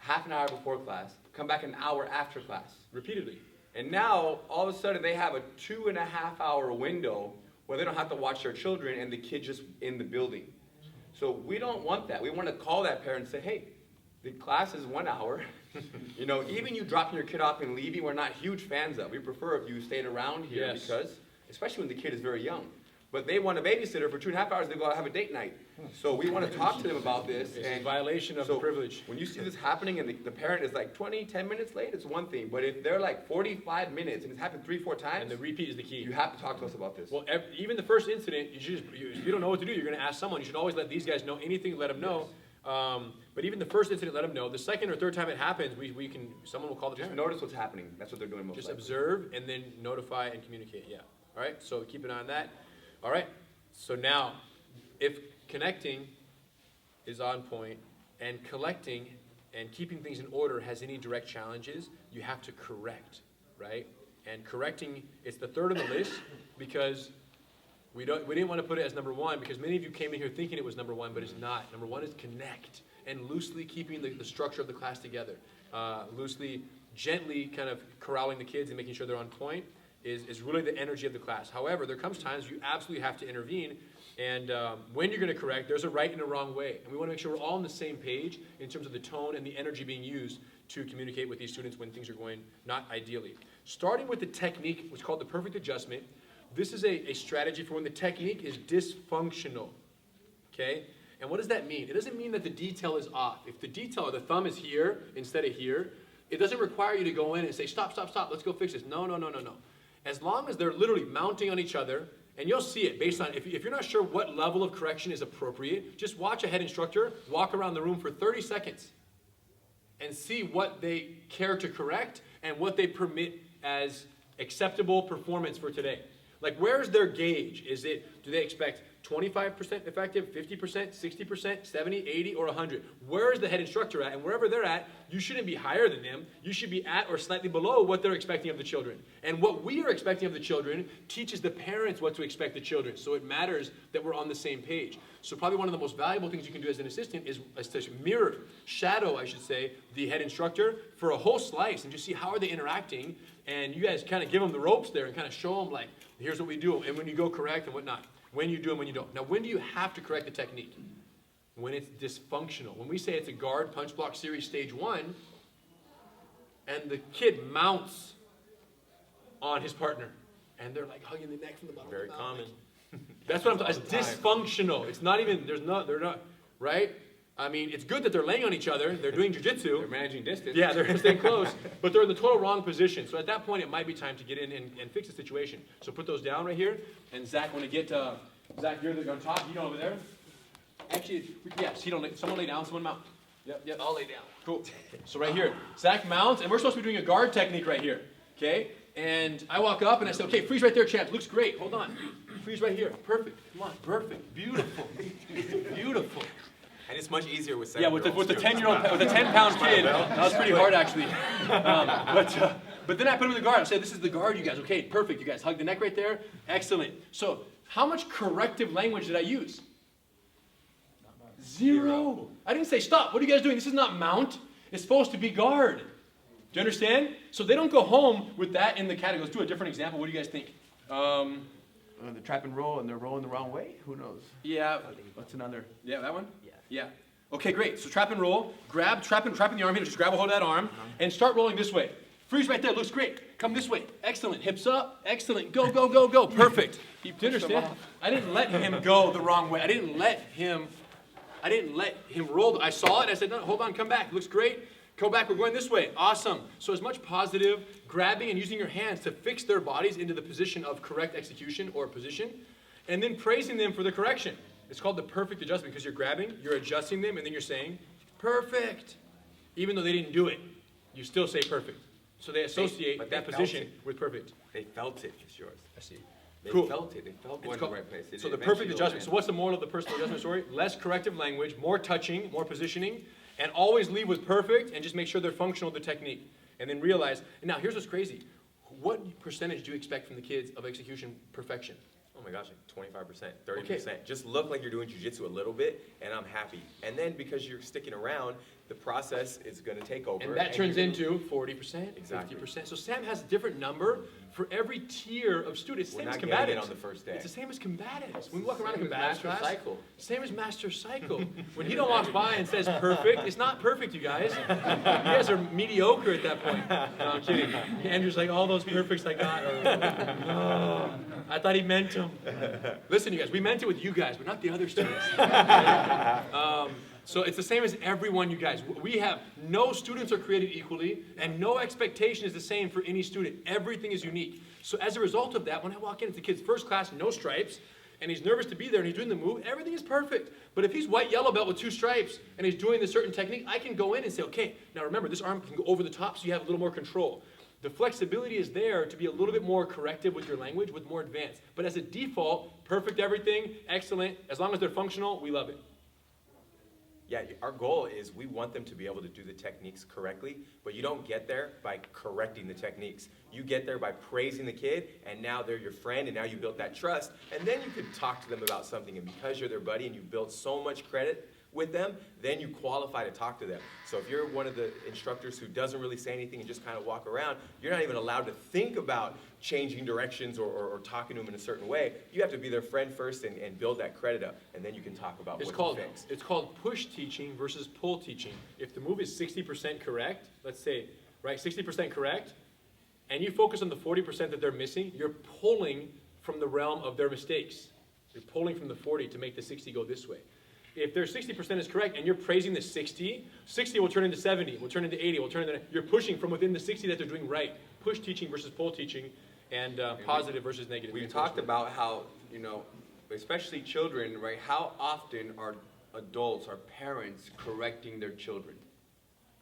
half an hour before class, come back an hour after class. Repeatedly. And now, all of a sudden, they have a 2.5-hour window where they don't have to watch their children and the kid just in the building. So we don't want that. We want to call that parent and say, hey, The class is 1 hour. You know, even you dropping your kid off and leaving, we're not huge fans of. We prefer if you stayed around here Yes. because, especially when the kid is very young. But they want a babysitter for 2.5 hours, they go out and have a date night. So we want to talk to them about this. It's a violation of so the privilege. when you see this happening and the parent is like 10 minutes late, it's one thing. But if they're like 45 minutes and it's happened 3-4 times, And the repeat is the key. you have to talk to us about this. Well, even the first incident, if you don't know what to do, you're going to ask someone. You should always let these guys know anything, let them know. But even the first incident, let them know. The second or third time it happens, someone will call the Just parent. notice what's happening. That's what they're doing most Just likely. observe and then notify and communicate. Yeah. All right. So keep an eye on that. All right. So now, if connecting is on point and collecting and keeping things in order has any direct challenges, you have to correct, right? And correcting, it's the third on the list because we didn't want to put it as number one because many of you came in here thinking it was number one, but it's not. Number one is connect and loosely keeping the structure of the class together. Loosely, gently kind of corralling the kids and making sure they're on point is really the energy of the class. However, there comes times you absolutely have to intervene, and when you're going to correct, there's a right and a wrong way. And we want to make sure we're all on the same page in terms of the tone and the energy being used to communicate with these students when things are going not ideally. Starting with the technique, what's called the perfect adjustment, this is a strategy for when the technique is dysfunctional, okay? And what does that mean? It doesn't mean that the detail is off. If the detail or the thumb is here instead of here, it doesn't require you to go in and say, stop, stop, stop, let's go fix this. No, no, no, no, no. As long as they're literally mounting on each other, and you'll see it based on, if you're not sure what level of correction is appropriate, just watch a head instructor walk around the room for 30 seconds and see what they care to correct and what they permit as acceptable performance for today. Like, where's their gauge? Do they expect 25% effective, 50%, 60%, 70, 80, or 100? Where is the head instructor at? And wherever they're at, you shouldn't be higher than them. You should be at or slightly below what they're expecting of the children. And what we are expecting of the children teaches the parents what to expect the children. So it matters that we're on the same page. So probably one of the most valuable things you can do as an assistant is to mirror, shadow, I should say, the head instructor for a whole slice and just see how are they interacting. And you guys kind of give them the ropes there and kind of show them, like, here's what we do, and when you go correct and whatnot. When you do and when you don't. Now, when do you have to correct the technique? When it's dysfunctional. When we say it's a guard punch block series stage 1, and the kid mounts on his partner, and they're like hugging the neck from the bottom. Very of the mouth. common. That's what I'm talking about. It's dysfunctional. It's not even, they're not, right? I mean, it's good that they're laying on each other. They're doing jujitsu. They're managing distance. Yeah, they're staying close, but they're in the total wrong position. So at that point, it might be time to get in and fix the situation. So put those down right here. And Zach, when you get Zach, you're on top. You know over there. Actually, yes. Someone lay down. Someone mount. Yep. I'll lay down. Cool. So right here, Zach mounts, and we're supposed to be doing a guard technique right here. Okay. And I walk up and I say, okay, freeze right there, champ. Looks great. Hold on. Freeze right here. Perfect. Come on. Perfect. Beautiful. Beautiful. And it's much easier with 7 Yeah, with the 10-year-old, with a 10-pound kid, that was pretty hard actually. But then I put him in the guard. I said, "This is the guard, you guys. Okay, perfect. You guys hug the neck right there. Excellent." So, how much corrective language did I use? Zero. I didn't say, "Stop. What are you guys doing? This is not mount. It's supposed to be guard." Do you understand? So they don't go home with that in the category. Let's do a different example. What do you guys think? The trap and roll, and they're rolling the wrong way? Who knows? Yeah. What's another? Yeah, that one? Yeah. Yeah. Okay, great. So trap and roll. Grab, trapping the arm here. Just grab a hold of that arm and start rolling this way. Freeze right there. Looks great. Come this way. Excellent. Hips up. Excellent. Go, go, go, go. Perfect. Do you understand? I didn't let him go the wrong way. I didn't let him roll. I saw it. I said, no, hold on. Come back. Looks great. Go back. We're going this way. Awesome. So as much positive grabbing and using your hands to fix their bodies into the position of correct execution or position, and then praising them for the correction. It's called the perfect adjustment because you're grabbing, you're adjusting them, and then you're saying, perfect. Even though they didn't do it, you still say perfect. So they associate But that they position felt it. with perfect. They felt it, it's yours. I see. They Cool. felt it. They felt going to the right place. It So the eventually perfect will adjustment. land. So what's the moral of the personal adjustment story? Less corrective language, more touching, more positioning, and always leave with perfect and just make sure they're functional to the technique. And then realize, and now here's what's crazy. What percentage do you expect from the kids of execution perfection? Oh my gosh, like 25%, 30%. Okay. Just look like you're doing jujitsu a little bit, and I'm happy. And then because you're sticking around, the process is going to take over. And that turns you're into 40%, Exactly. 50%. So Sam has a different number for every tier of students. We're Same as not getting it combatives. on the first day. It's the same as combatives. When we walk around in Same as combatives master class, cycle. same as master cycle. When he don't walk by and says perfect, it's not perfect, you guys. You guys are mediocre at that point. No, I'm kidding. Andrew's like, all those perfects I got are, oh, I thought he meant them. Listen, you guys, we meant it with you guys, but not the other students. So it's the same as everyone, you guys. We have no students are created equally, and no expectation is the same for any student. Everything is unique. So as a result of that, when I walk in, it's the kid's first class, no stripes, and he's nervous to be there, and he's doing the move, everything is perfect. But if he's white yellow belt with 2 stripes, and he's doing this certain technique, I can go in and say, okay, now remember, this arm can go over the top so you have a little more control. The flexibility is there to be a little bit more corrective with your language, with more advanced. But as a default, perfect everything, excellent. As long as they're functional, we love it. Yeah, our goal is we want them to be able to do the techniques correctly, but you don't get there by correcting the techniques. You get there by praising the kid, and now they're your friend, and now you built that trust, and then you could talk to them about something, and because you're their buddy and you built so much credit with them, then you qualify to talk to them. So if you're one of the instructors who doesn't really say anything and just kind of walk around, you're not even allowed to think about changing directions or talking to them in a certain way. You have to be their friend first and build that credit up, and then you can talk about what to fix. It's called push teaching versus pull teaching. If the move is 60% correct, let's say, right, 60% correct, and you focus on the 40% that they're missing, you're pulling from the realm of their mistakes. You're pulling from the 40 to make the 60 go this way. If their 60% is correct and you're praising the 60, 60 will turn into 70, will turn into 80, will turn into, you're pushing from within the 60 that they're doing right. Push teaching versus pull teaching, and positive versus negative. We've talked about how, you know, especially children, right? How often are adults, are parents correcting their children?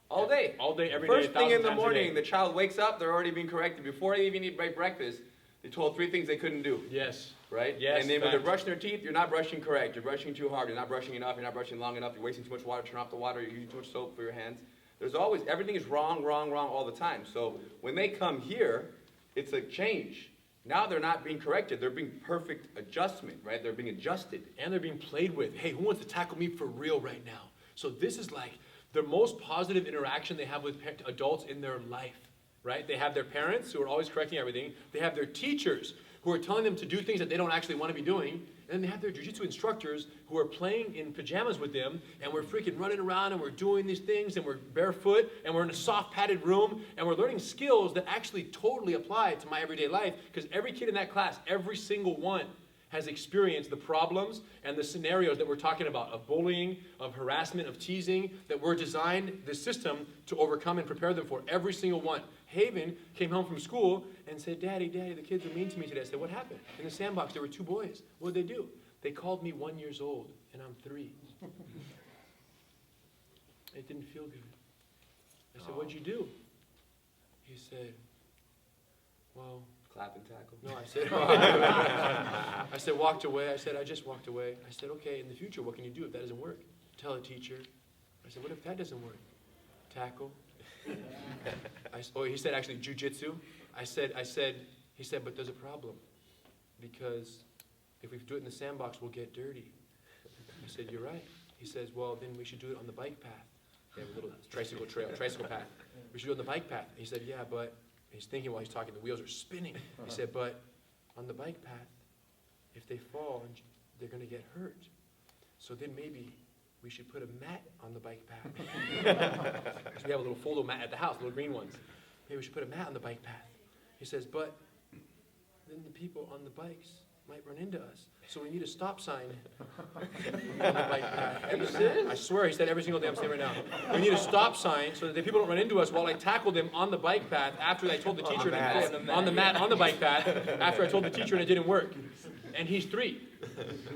All day. All day, every day, First thing 1,000 in the times a morning, day. the child wakes up, they're already being corrected. Before they even eat breakfast, they told 3 things they couldn't do. Yes. Right? Yes, And then when they're fact. brushing their teeth, you're not brushing correct. You're brushing too hard. You're not brushing enough. You're not brushing long enough. You're wasting too much water. Turn off the water. You're using too much soap for your hands. There's always, everything is wrong, wrong, wrong all the time. So when they come here, it's a change. Now they're not being corrected. They're being perfect adjustment, right? They're being adjusted. And they're being played with. Hey, who wants to tackle me for real right now? So this is like the most positive interaction they have with adults in their life, right? They have their parents who are always correcting everything. They have their teachers who are telling them to do things that they don't actually want to be doing. And then they have their jiu-jitsu instructors who are playing in pajamas with them, and we're freaking running around, and we're doing these things, and we're barefoot, and we're in a soft padded room, and we're learning skills that actually totally apply to my everyday life, because every kid in that class, every single one, has experienced the problems and the scenarios that we're talking about, of bullying, of harassment, of teasing, that we're designed the system to overcome and prepare them for, every single one. Haven came home from school and said, Daddy, the kids were mean to me today. I said, what happened? In the sandbox, there were 2 boys. What did they do? They called me 1 year old, and I'm 3. It didn't feel good. I said, what'd you do? He said, well, Clap and tackle. no, I said, walked away. I said, I just walked away. I said, okay, in the future, what can you do if that doesn't work? Tell a teacher. I said, what if that doesn't work? Tackle. He said, actually, jujitsu. He said, but there's a problem, because if we do it in the sandbox, we'll get dirty. I said, you're right. He says, well, then we should do it on the bike path. They have a little tricycle trail, tricycle path. We should do it on the bike path. He said, yeah, but he's thinking while he's talking, the wheels are spinning. He said, but on the bike path, if they fall, they're going to get hurt. So then maybe we should put a mat on the bike path. Because we have a little fold mat at the house, little green ones. Maybe we should put a mat on the bike path. He says, but then the people on the bikes might run into us. So we need a stop sign on the bike path. I swear, he said every single day I'm saying right now. We need a stop sign so that the people don't run into us while I tackle them on the bike path after I told the teacher on the bike path, after I told the teacher and it didn't work. And he's 3.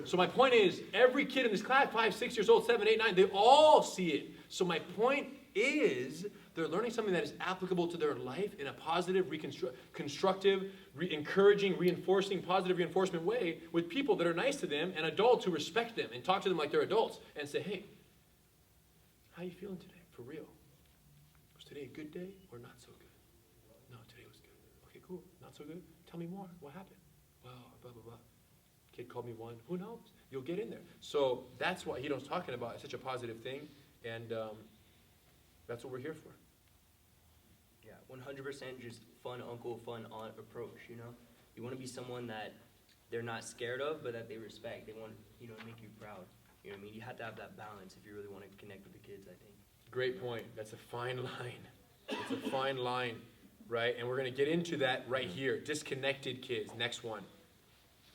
So my point is, every kid in this class, 5, 6 years old, 7, 8, 9, they all see it. So my point is, they're learning something that is applicable to their life in a positive, constructive, encouraging, reinforcing, positive reinforcement way with people that are nice to them and adults who respect them and talk to them like they're adults and say, hey, how you feeling today? For real. Was today a good day or not so good? No, today was good. Okay, cool. Not so good? Tell me more. What happened? Well, blah, blah, blah. Kid called me 1. Who knows? You'll get in there. So that's what Hito's talking about. It's such a positive thing. And That's what we're here for. Yeah, 100% just fun uncle, fun aunt approach, you know? You want to be someone that they're not scared of, but that they respect. They want, you know, to make you proud. You know what I mean? You have to have that balance if you really want to connect with the kids, I think. Great point. That's a fine line. It's a fine line, right? And we're going to get into that right here. Disconnected kids. Next one.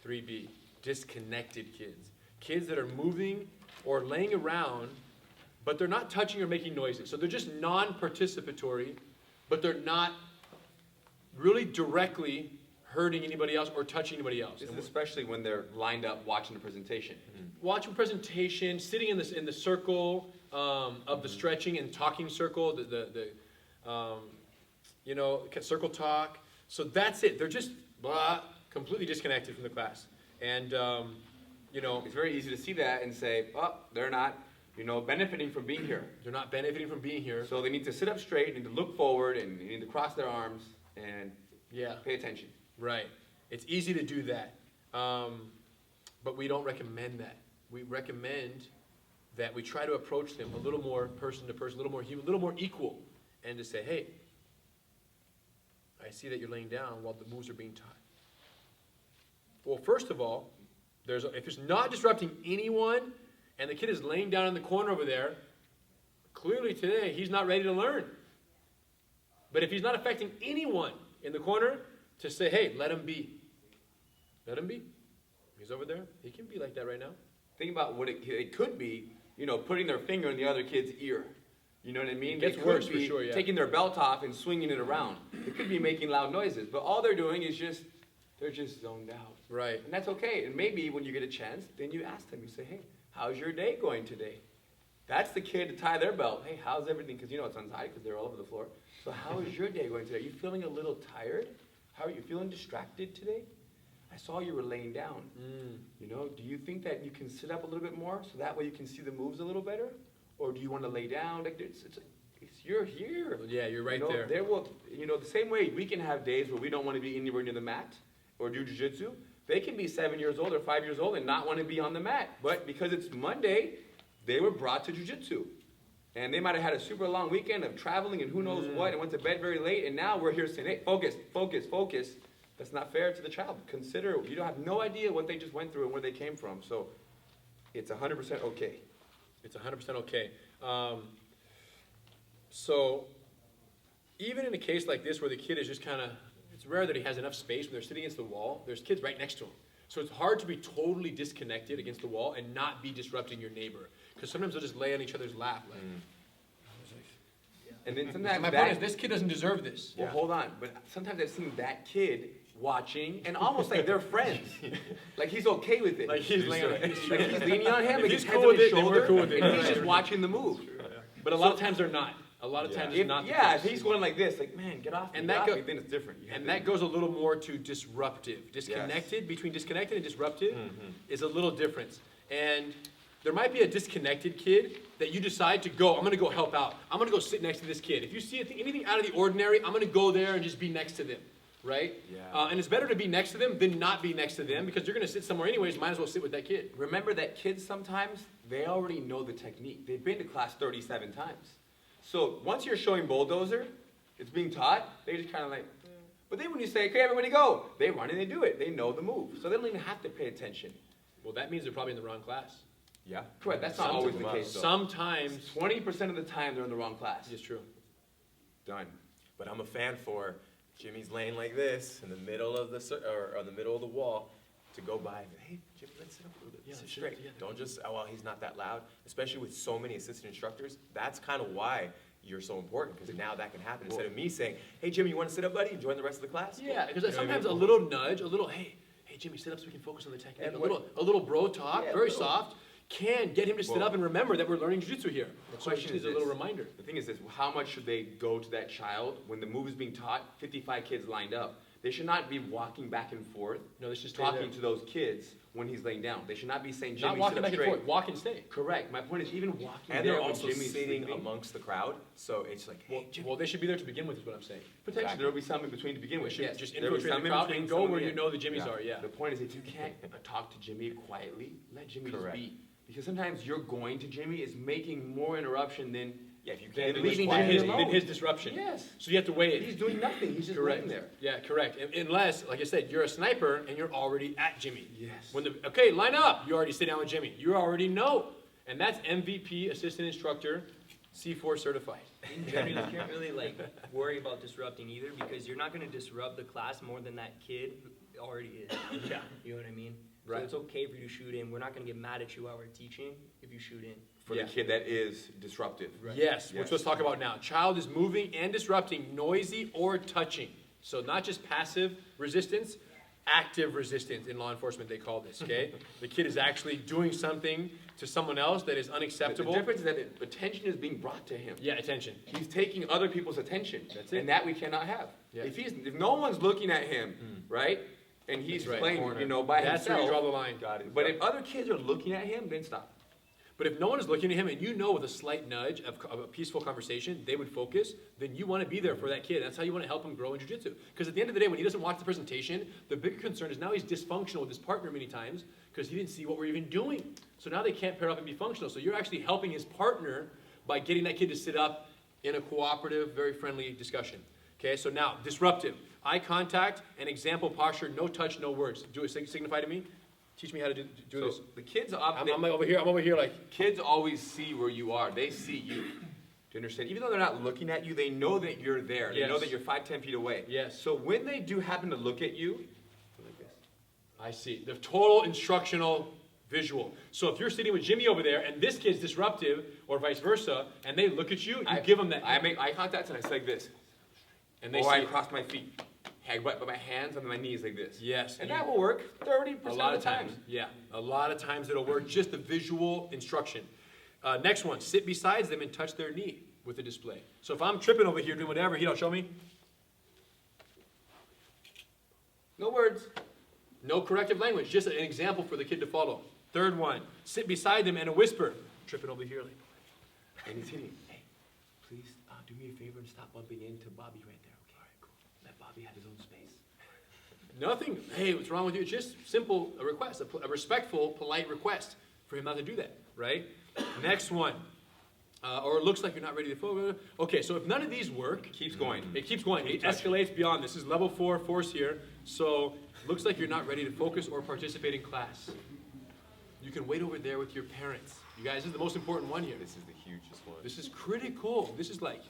3B. Disconnected kids. Kids that are moving or laying around, but they're not touching or making noises. So they're just non-participatory, but they're not really directly hurting anybody else or touching anybody else. This is especially when they're lined up watching the presentation. Watching presentation, sitting in the circle of the stretching and talking circle, the circle talk. So that's it. They're just completely disconnected from the class. And It's very easy to see that and say, oh, they're not, benefiting from being here. they're not benefiting from being here. So they need to sit up straight, need to look forward, and they need to cross their arms and Yeah, pay attention. right. It's easy to do that, but we don't recommend that. We recommend that we try to approach them a little more person to person, a little more human, a little more equal, and to say, hey, I see that you're laying down while the moves are being taught. Well, first of all, if it's not disrupting anyone, and the kid is laying down in the corner over there, clearly today he's not ready to learn. But if he's not affecting anyone in the corner, to say, hey, let him be. Let him be. He's over there. He can be like that right now. Think about what it could be, putting their finger in the other kid's ear. You know what I mean? It gets They could worse for be sure, yeah. taking their belt off and swinging it around. They could be making loud noises, but all they're doing is they're just zoned out. Right. And that's okay. And maybe when you get a chance, then you ask them, you say, hey, how's your day going today? That's the kid to tie their belt. Hey, how's everything? Because it's untied because they're all over the floor. So how is your day going today? Are you feeling a little tired? How are you feeling distracted today? I saw you were laying down. Do you think that you can sit up a little bit more so that way you can see the moves a little better? Or do you want to lay down? Like you're here. Yeah, you're right there. There will, the same way we can have days where we don't want to be anywhere near the mat or do jujitsu. They can be 7 years old or 5 years old and not want to be on the mat. But because it's Monday, they were brought to jujitsu. And they might have had a super long weekend of traveling and who knows what and went to bed very late. And now we're here saying, hey, focus, focus, focus. That's not fair to the child. Consider, you don't have no idea what they just went through and where they came from. So it's 100% okay. It's 100% okay. So even in a case like this where the kid is just kind of, it's rare that he has enough space when they're sitting against the wall. There's kids right next to him. So it's hard to be totally disconnected against the wall and not be disrupting your neighbor. Because sometimes they'll just lay on each other's lap. Like, And then sometimes my point is, this kid doesn't deserve this. Well, hold on. But sometimes I've seen that kid watching and almost like they're friends. Like he's okay with it. Like he's leaning on him. Like he's leaning on him, If like he's his cool head's on with his it, then we're shoulder, cool with it. and he's just watching the move. But a lot of times they're not. A lot of times it's not the If case. he's going like this, like, man, get off me, And get that off go- me, then it's different. You have And to- that goes a little more to disruptive. Disconnected, between disconnected and disruptive is a little difference. And there might be a disconnected kid that you decide to go, I'm going to go help out. I'm going to go sit next to this kid. If you see anything out of the ordinary, I'm going to go there and just be next to them, right? Yeah. And it's better to be next to them than not be next to them because you're going to sit somewhere anyways, might as well sit with that kid. Remember that kids sometimes, they already know the technique. They've been to class 37 times. So once you're showing bulldozer, it's being taught, they just kind of like, but then when you say, okay, everybody go, they run and they do it. They know the move. So they don't even have to pay attention. Well, that means they're probably in the wrong class. Yeah. Correct, that's not always the case though. Sometimes, 20% of the time they're in the wrong class. it's true. Done. But I'm a fan for Jimmy's laying like this in the middle of the middle of the wall to go by and hey, Jimmy, let's sit up a little bit. Yeah, Sit let's sit straight. together. Don't just he's not that loud. Especially with so many assistant instructors, that's kind of why you're so important because now that can happen instead of me saying, hey Jimmy, you want to sit up, buddy, and join the rest of the class? Yeah, because You know what I sometimes mean? a little nudge, a little, hey Jimmy, sit up so we can focus on the technique. And A little bro talk, Yeah, very little. soft, can get him to sit Well, up and remember that we're learning jiu-jitsu here. The So question it's is a little this. reminder. The thing is this, how much should they go to that child when the move is being taught, 55 kids lined up? They should not be walking back and forth, No, they should stay talking there. to those kids when he's laying down. They should not be saying, Not Jimmy, walking sit up back and straight. forth, walk and stay. Correct. My point is even walking And there they're when also Jimmy's sitting sleeping, amongst the crowd, so it's like, hey, Jimmy. Well, they should be there to begin with is what I'm saying. potentially Exactly. there will be some in between to begin They with. should Yes, just there will be infiltrate some the in crowd between, and go some in where the you end. know the Jimmies Yeah. are, yeah. The point is if you can't talk to Jimmy quietly, let Jimmy just Correct. be. Because sometimes your going to Jimmy is making more interruption than Yeah, if you than can't leaving than Jimmy alone. his disruption. Yes. So you have to weigh it. He's doing nothing. He's just Correct. laying there. Yeah, correct. Unless, like I said, you're a sniper and you're already at Jimmy. Yes. Okay, line up. You already sit down with Jimmy. You already know. And that's MVP, assistant instructor, C4 certified. In general, you can't really like worry about disrupting either because you're not going to disrupt the class more than that kid already is. Yeah. You know what I mean? Right. So it's okay for you to shoot in. We're not going to get mad at you while we're teaching if you shoot in. For Yeah. the kid that is disruptive. Yes, which Yes. let's talk about now. Child is moving and disrupting, noisy or touching. So not just passive resistance, active resistance in law enforcement, they call this, okay? The kid is actually doing something to someone else that is The unacceptable. difference is that attention is being brought to him. Yeah, attention. He's taking other people's attention. That's it. And that we cannot have. Yeah. If no one's looking at him, right? And he's That's right. playing, Corner. by That's where himself. you draw the line. Got it. But if other kids are looking at him, then stop. But if no one is looking at him and you know with a slight nudge of a peaceful conversation, they would focus, then you want to be there for that kid. That's how you want to help him grow in jiu-jitsu. Because at the end of the day, when he doesn't watch the presentation, the bigger concern is now he's dysfunctional with his partner many times because he didn't see what we're even doing. So now they can't pair up and be functional. So you're actually helping his partner by getting that kid to sit up in a cooperative, very friendly discussion. Okay, so now, disruptive. Eye contact and example posture, no touch, no words. Do it, signify to me. Teach me how to do So this. the kids, I'm over here like, kids always see where you are. They see you. Do you understand? Even though they're not looking at you, they know that you're there. They know Yes. that you're 5, 10 feet away. Yes. So when they do happen to look at you, like this. I see. The total instructional visual. So if you're sitting with Jimmy over there and this kid's disruptive or vice versa, and they look at you, you give them that. I make eye contact and I say like this. and they Or see I it. cross my feet. I put my hands on my knees like this. Yes. And that will work 30% a lot of of the times. time. Yeah. A lot of times it'll work. Just the visual instruction. Next one. Sit beside them and touch their knee with the display. So if I'm tripping over here doing whatever, he don't show me. No words. No corrective language. Just an example for the kid to follow. Third one. Sit beside them and a whisper. Tripping over here. Like, And he's hitting. Hey, please do me a favor and stop bumping into Bobby right there, okay? All right, cool. Let Bobby have his own space. nothing. Hey, what's wrong with you? It's just simple a request, a respectful, polite request for him not to do that, right? Next one. Or it looks like you're not ready to focus. Okay, so if none of these work, Keeps going. it keeps going. It escalates beyond. This is level 4 force here. So looks like you're not ready to focus or participate in class. You can wait over there with your parents. You guys, this is the most important one here. This is the hugest one. This is critical. This is like,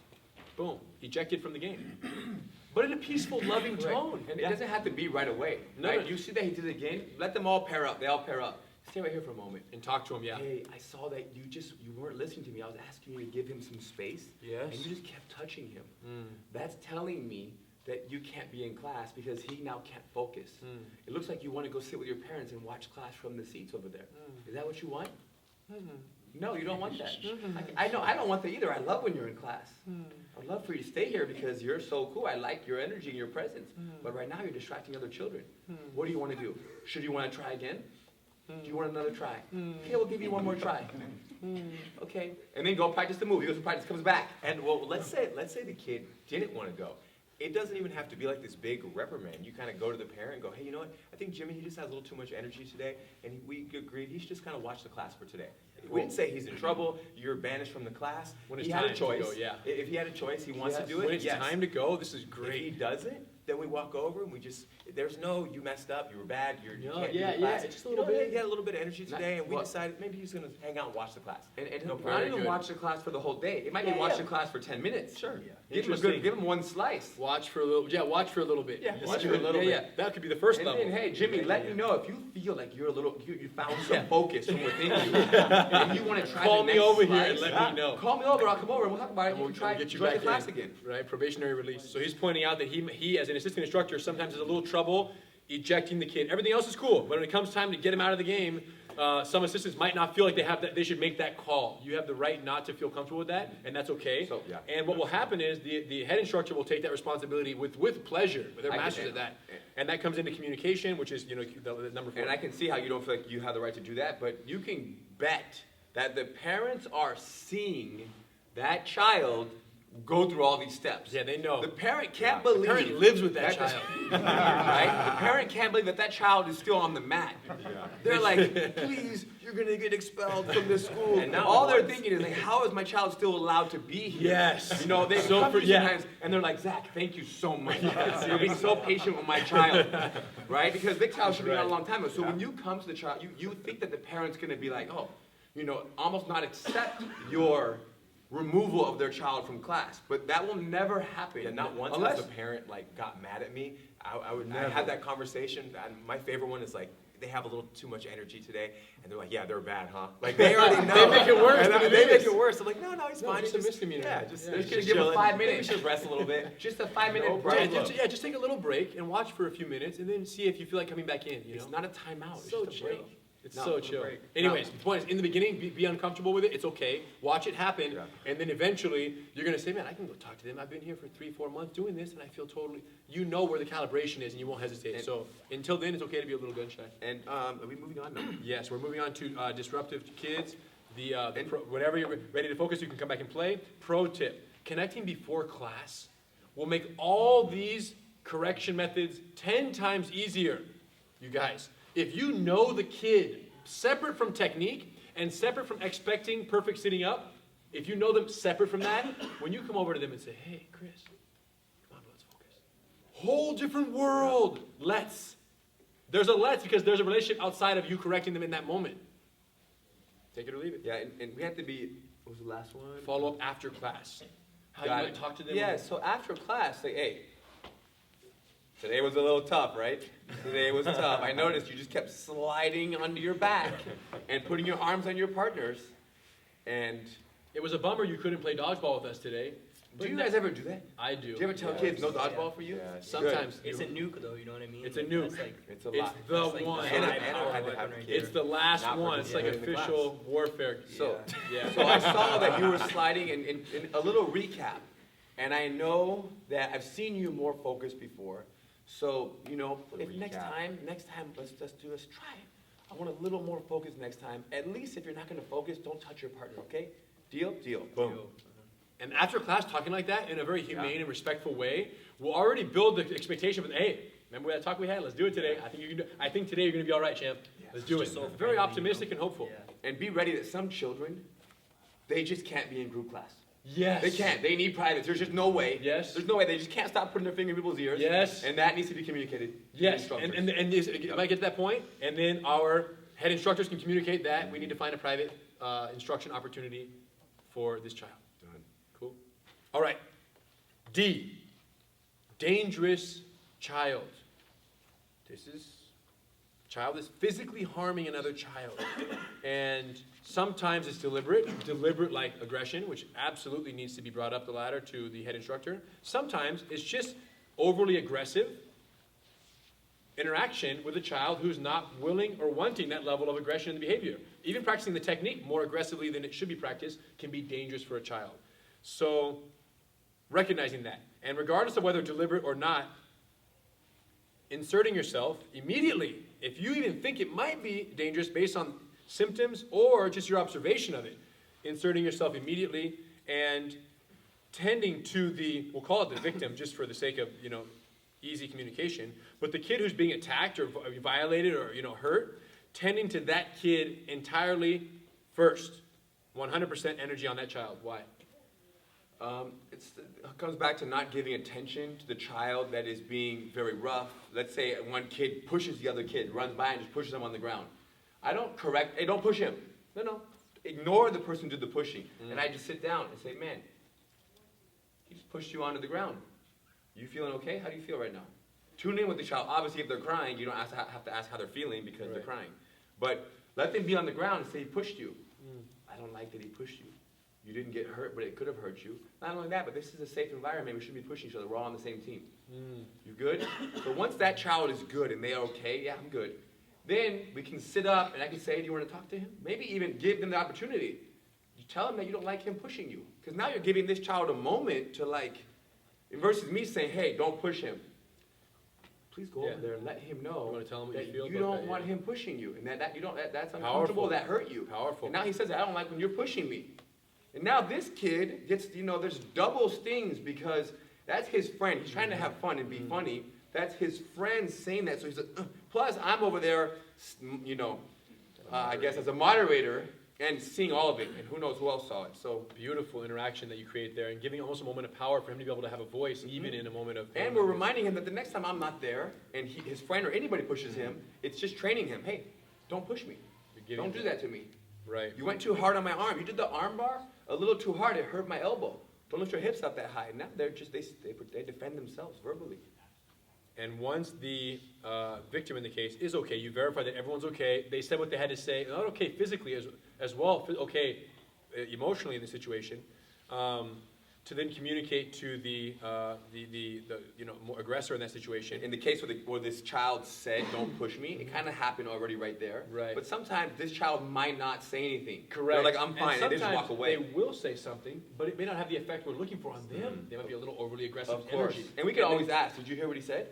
boom, ejected from the game. But in a peaceful, loving tone. And it doesn't have to be right away. No, right? no. You see that he did it again? Let them all pair up. They all pair up. Stay right here for a moment. And talk to him, yeah. Hey, I saw that you weren't listening to me. I was asking you to give him some space. Yes. And you just kept touching him. That's telling me that you can't be in class because he now can't focus. It looks like you want to go sit with your parents and watch class from the seats over there. Is that what you want? No, you don't want that. I know, I don't want that either. I love when you're in class. I'd love for you to stay here because you're so cool. I like your energy and your presence. But right now you're distracting other children. What do you want to do? Should you want to try again? Do you want another try? Okay, we'll give you one more try. Okay. And then go practice the move. He goes to practice, comes back. And well, let's say the kid didn't want to go. It doesn't even have to be like this big reprimand. You kind of go to the parent and go, hey, you know what? I think Jimmy, he just has a little too much energy today, and we agreed he should just kind of watch the class for today. We didn't say he's in trouble, you're banished from the class. When it's He had a time to choice. go, yeah. If he had a choice, he wants to do it. When it's yes. time to go, this is If he great. doesn't, then we walk over and we just, there's no, you messed up, you were bad, you No, can't do yeah, the class. yeah, it's just a You little know, bit. He had a little bit of energy today, and we well- decided maybe he's going to hang out and watch the class. And No not problem. even Good. watch the class for the whole day. It might be Yeah, watch yeah. the class for 10 minutes. Sure. Give him Interesting. give him one slice. Watch for a little bit. Yeah, This watch is for a good. little Yeah, bit. yeah. That could be the first And level. then, hey, Jimmy, let me know if you feel like you're a little, you found some Yeah. focus from within you, and you want to try Call the me next over here and slice. let me know. Call me over, I'll come over, and we'll talk about it, And and we'll we'll try get you join back the class in, again. right? Probationary release. So he's pointing out that he, as an assistant instructor, sometimes has a little trouble ejecting the kid. Everything else is cool, but when it comes time to get him out of the game, some assistants might not feel like they should make that call. You have the right not to feel comfortable with that, and that's okay. So, yeah. And what will happen is the head instructor will take that responsibility with pleasure. They're I can- masters at that, and that comes into communication, which is the number 4. And I can see how you don't feel like you have the right to do that, but you can bet that the parents are seeing that child go through all these steps. Yeah, they know. The parent can't The believe. parent lives with that child. Right? The parent can't believe that child is still on the mat. They're like, please, you're going to get expelled from this school. And not all they're once. thinking is like, how is my child still allowed to be here? Yes. You know, they So come for- to you yeah. sometimes and they're like, Zach, thank you so much. You're being so patient with my child. Right? Because the child should be out a long time ago. So when you come to the child, you think that the parent's going to be like, oh, you know, almost not accept your removal of their child from class. But that will never happen. Yeah, not once unless has a parent like got mad at me. I Never. had that conversation. And my favorite one is like, they have a little too much energy today, and they're like, yeah, they're bad, huh? Like they already know. They make it worse And than it they make is. it worse. I'm like, no, he's No, fine. just He's a miscommunication. Yeah, just, Yeah, they're just just give him chilling. 5 Maybe minutes. should rest a little bit. just a 5-minute No break. problem. Just take a little break and watch for a few minutes, and then see if you feel like coming back in. You know, It's not a timeout. It's so just a chill. break. It's No, so a chill. break. Anyways, the point is, in the beginning, be uncomfortable with it. It's okay. Watch it happen, Yeah. and then eventually you're gonna say, "Man, I can go talk to them. I've been here for 3-4 months doing this, and I feel totally." You know where the calibration is, and you won't hesitate. And- So until then, it's okay to be a little gun shy. And are we moving on now? Yes, we're moving on to disruptive kids. Whenever you're ready to focus, you can come back and play. Pro tip: connecting before class will make all these correction methods 10 times easier. You guys, if you know the kid separate from technique and separate from expecting perfect sitting up, if you know them separate from that, when you come over to them and say, "Hey, Chris, come on, let's focus." Whole different world. Let's. There's a let's because there's a relationship outside of you correcting them in that moment. Take it or leave it. Yeah, and we have to be. What was the last one? Follow up after class. How Got you it. might talk to them. Yeah, so after class, say, hey, today was a little tough, right? Today was tough. I noticed you just kept sliding onto your back and putting your arms on your partners. And It was a bummer you couldn't play dodgeball with us today. do you guys ever do that? I do. Do you ever tell kids no dodgeball for you? Yeah. Sometimes. It's a nuke though, you know what I mean? It's a Like, nuke. That's like, It's a It's lot. the that's like one. the And I high power had to weapon have right kids. It's the last Not one. It's like participating in the official warfare. So, Yeah. so I saw that you were sliding in a little recap. And I know that I've seen you more focused before. So, you know, Little if next recap. time, let's try it. I want a little more focus next time. At least if you're not going to focus, don't touch your partner, okay? Deal? Deal. Boom. And after class, talking like that in a very humane and respectful way will already build the expectation of, hey, remember that talk we had? Let's do it today. I think you can do. I think today you're going to be all right, champ. Let's do it. Just so Very friendly, optimistic you and hopeful. Yeah. And be ready that some children, they just can't be in group class. Yes. They can't. They need privates. There's just no way. Yes. There's no way. They just can't stop putting their finger in people's ears. Yes. And that needs to be communicated. to the Yes. instructors. And this, I might get to that point, and then our head instructors can communicate that we need to find a private instruction opportunity for this child. Done. Cool. All right. D. Dangerous child. This is child is physically harming another child. And sometimes it's deliberate like aggression, which absolutely needs to be brought up the ladder to the head instructor. Sometimes it's just overly aggressive interaction with a child who's not willing or wanting that level of aggression in the behavior. Even practicing the technique more aggressively than it should be practiced can be dangerous for a child. So, recognizing that. And regardless of whether deliberate or not, inserting yourself immediately, if you even think it might be dangerous based on symptoms or just your observation of it, inserting yourself immediately and tending to the, we'll call it the victim just for the sake of, easy communication, but the kid who's being attacked or violated or, hurt, tending to that kid entirely first. 100% energy on that child. Why? It comes back to not giving attention to the child that is being very rough. Let's say one kid pushes the other kid, runs by and just pushes him on the ground. I don't correct, hey, don't push him. No. Ignore the person who did the pushing. And I just sit down and say, man, he just pushed you onto the ground. You feeling okay? How do you feel right now? Tune in with the child. Obviously, if they're crying, you don't have to ask how they're feeling because they're crying. But let them be on the ground and say, he pushed you. I don't like that he pushed you. You didn't get hurt, but it could have hurt you. Not only that, but this is a safe environment. We shouldn't be pushing each other. We're all on the same team. You good? So once that child is good and they're okay, yeah, I'm good. Then we can sit up and I can say, do you want to talk to him? Maybe even give them the opportunity. You tell them that you don't like him pushing you. Because now you're giving this child a moment to versus me saying, hey, don't push him. Please go over there and let him know You wanna tell him what you that feel you about don't that, want yeah. him pushing you. And that's uncomfortable, Powerful. that hurt you. Powerful. And now he says, I don't like when you're pushing me. And now this kid gets, there's double stings because that's his friend. He's trying to have fun and be funny. That's his friend saying that. So he's like, plus I'm over there, I guess as a moderator and seeing all of it. And who knows who else saw it. So Beautiful interaction that you create there and giving almost a moment of power for him to be able to have a voice even in a moment of pain. And we're reminding him that the next time I'm not there and his friend or anybody pushes him, it's just training him. Hey, don't push me. Don't do that to me. Right. You went too hard on my arm. You did the arm bar a little too hard. It hurt my elbow. Don't lift your hips up that high. Now they defend themselves verbally. And once the victim in the case is okay, you verify that everyone's okay, they said what they had to say, not okay physically as well, okay emotionally in the situation, to then communicate to the aggressor in that situation. In the case where this child said, "Don't push me," it kind of happened already right there. Right. But sometimes this child might not say anything. Correct. They're like, "I'm fine," and they just walk away. They will say something, but it may not have the effect we're looking for on them. They might be a little overly aggressive Of course. energy. And we can always ask, "Did you hear what he said?"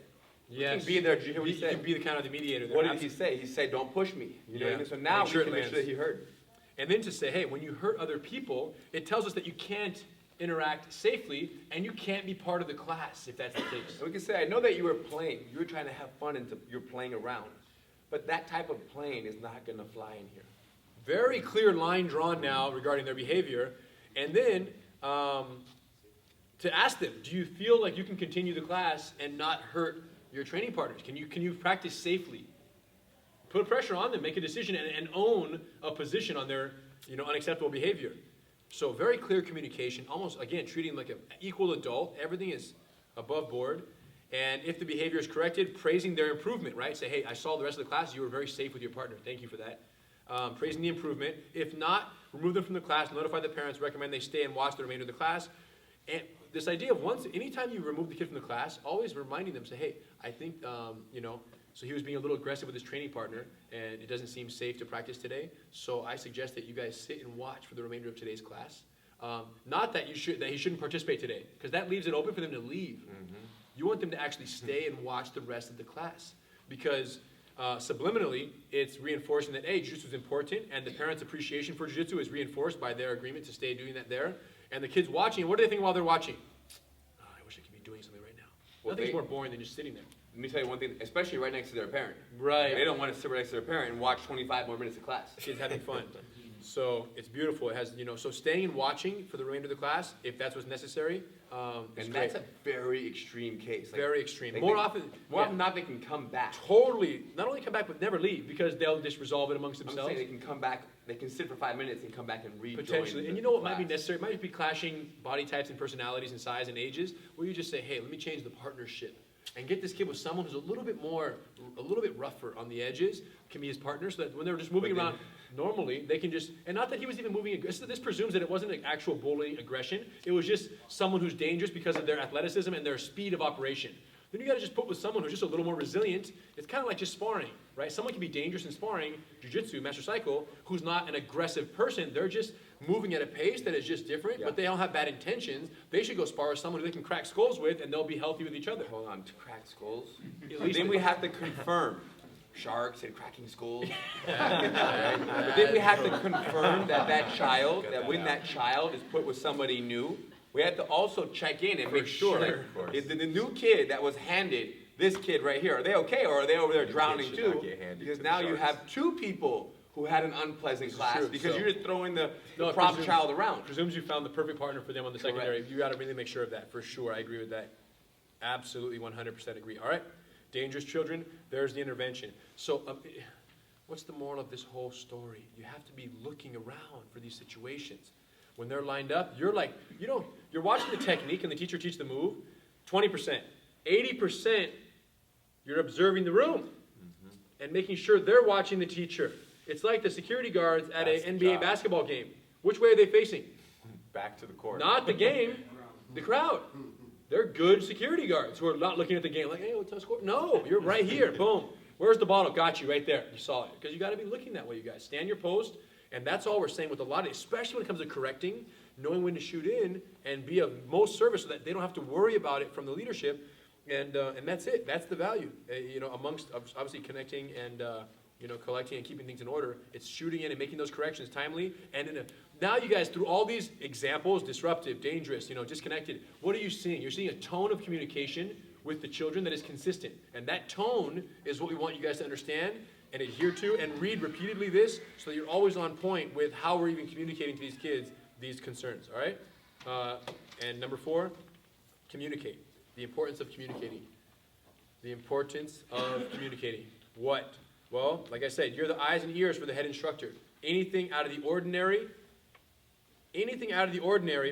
Yes. You can be there. Did you hear what he You said? can be the kind of the mediator there. What did he say? He said, "Don't push me." You know what I mean? So now Make sure we can it make sure lands. that he heard. And then to say, hey, when you hurt other people, it tells us that you can't interact safely and you can't be part of the class if that's the case. And we can say, "I know that you were playing. You were trying to have fun and you're playing around. But that type of playing is not going to fly in here." Very clear line drawn now regarding their behavior. And then to ask them, do you feel like you can continue the class and not hurt your training partners? Can you practice safely? Put pressure on them, make a decision, and own a position on their unacceptable behavior. So very clear communication, almost, again, treating like an equal adult. Everything is above board. And if the behavior is corrected, praising their improvement, right? Say, hey, I saw the rest of the class. You were very safe with your partner. Thank you for that. Praising the improvement. If not, remove them from the class, notify the parents, recommend they stay and watch the remainder of the class. And this idea of anytime you remove the kid from the class, always reminding them, say, hey, I think, so he was being a little aggressive with his training partner, and it doesn't seem safe to practice today. So I suggest that you guys sit and watch for the remainder of today's class. Not that he shouldn't participate today, because that leaves it open for them to leave. Mm-hmm. You want them to actually stay and watch the rest of the class, because subliminally, it's reinforcing that, hey, jiu-jitsu is important, and the parents' appreciation for jiu-jitsu is reinforced by their agreement to stay doing that there. And the kids watching, what do they think while they're watching? Oh, I wish I could be doing something right now. Well, Nothing's more boring than just sitting there. Let me tell you one thing, especially right next to their parent. Right. They don't want to sit right next to their parent and watch 25 more minutes of class. Kids having fun. So it's beautiful. It has, so staying and watching for the remainder of the class, if that's what's necessary, is And great. that's a very extreme case. Very extreme. Like More often not they can come back. totally, not only come back, but never leave, because they'll just resolve it amongst I'm themselves. saying they can come back, they can sit for 5 minutes and come back and rejoin. Potentially. And the you know what might be class. necessary? It might be clashing body types and personalities and size and ages, where you just say, hey, let me change the partnership. And get this kid with someone who's a little bit rougher on the edges, can be his partner, so that when they're just moving around normally, they can just, and not that he was even moving, this presumes that it wasn't an actual bullying aggression, it was just someone who's dangerous because of their athleticism and their speed of operation. Then you gotta just put with someone who's just a little more resilient. It's kind of like just sparring, right? Someone can be dangerous in sparring, jiu-jitsu, master cycle, who's not an aggressive person. They're just moving at a pace that is just different, but they don't have bad intentions. They should go spar with someone who they can crack skulls with, and they'll be healthy with each other. Hold on, to crack skulls? At least Then we have to confirm. Sharks and cracking skulls. But then we have to confirm that child, that when that child is put with somebody new, we have to also check in and make sure that is the new kid that was handed this kid right here, are they okay, or are they over there drowning should not too? get handed Because to the now you sharks. have two people who had an unpleasant class true, because so- you're just throwing the No, it problem presumes- child around. Presumes you found the perfect partner for them on the Correct. secondary. You gotta really make sure of that, for sure. I agree with that. Absolutely 100% agree. All right, dangerous children, there's the intervention. So what's the moral of this whole story? You have to be looking around for these situations. When they're lined up, you're like, you're watching the technique and the teacher teach the move, 20%. 80%, you're observing the room and making sure they're watching the teacher. It's like the security guards at That's an the NBA job. basketball game. Which way are they facing? Back to the court. Not the game, the crowd. They're good security guards who are not looking at the game like, hey, what's our score? No, you're right here. Boom. Where's the bottle? Got you right there. You saw it. Because you got to be looking that way, you guys. Stand your post. And that's all we're saying with a lot of, especially when it comes to correcting, knowing when to shoot in and be of most service so that they don't have to worry about it from the leadership. And that's it. That's the value. Amongst obviously connecting and collecting and keeping things in order. It's shooting in and making those corrections timely and now you guys, through all these examples, disruptive, dangerous, disconnected, what are you seeing? You're seeing a tone of communication with the children that is consistent. And that tone is what we want you guys to understand and adhere to and read repeatedly this so that you're always on point with how we're even communicating to these kids these concerns, all right? And number 4, communicate. The importance of communicating. The importance of communicating. What? Well, like I said, you're the eyes and ears for the head instructor. Anything out of the ordinary,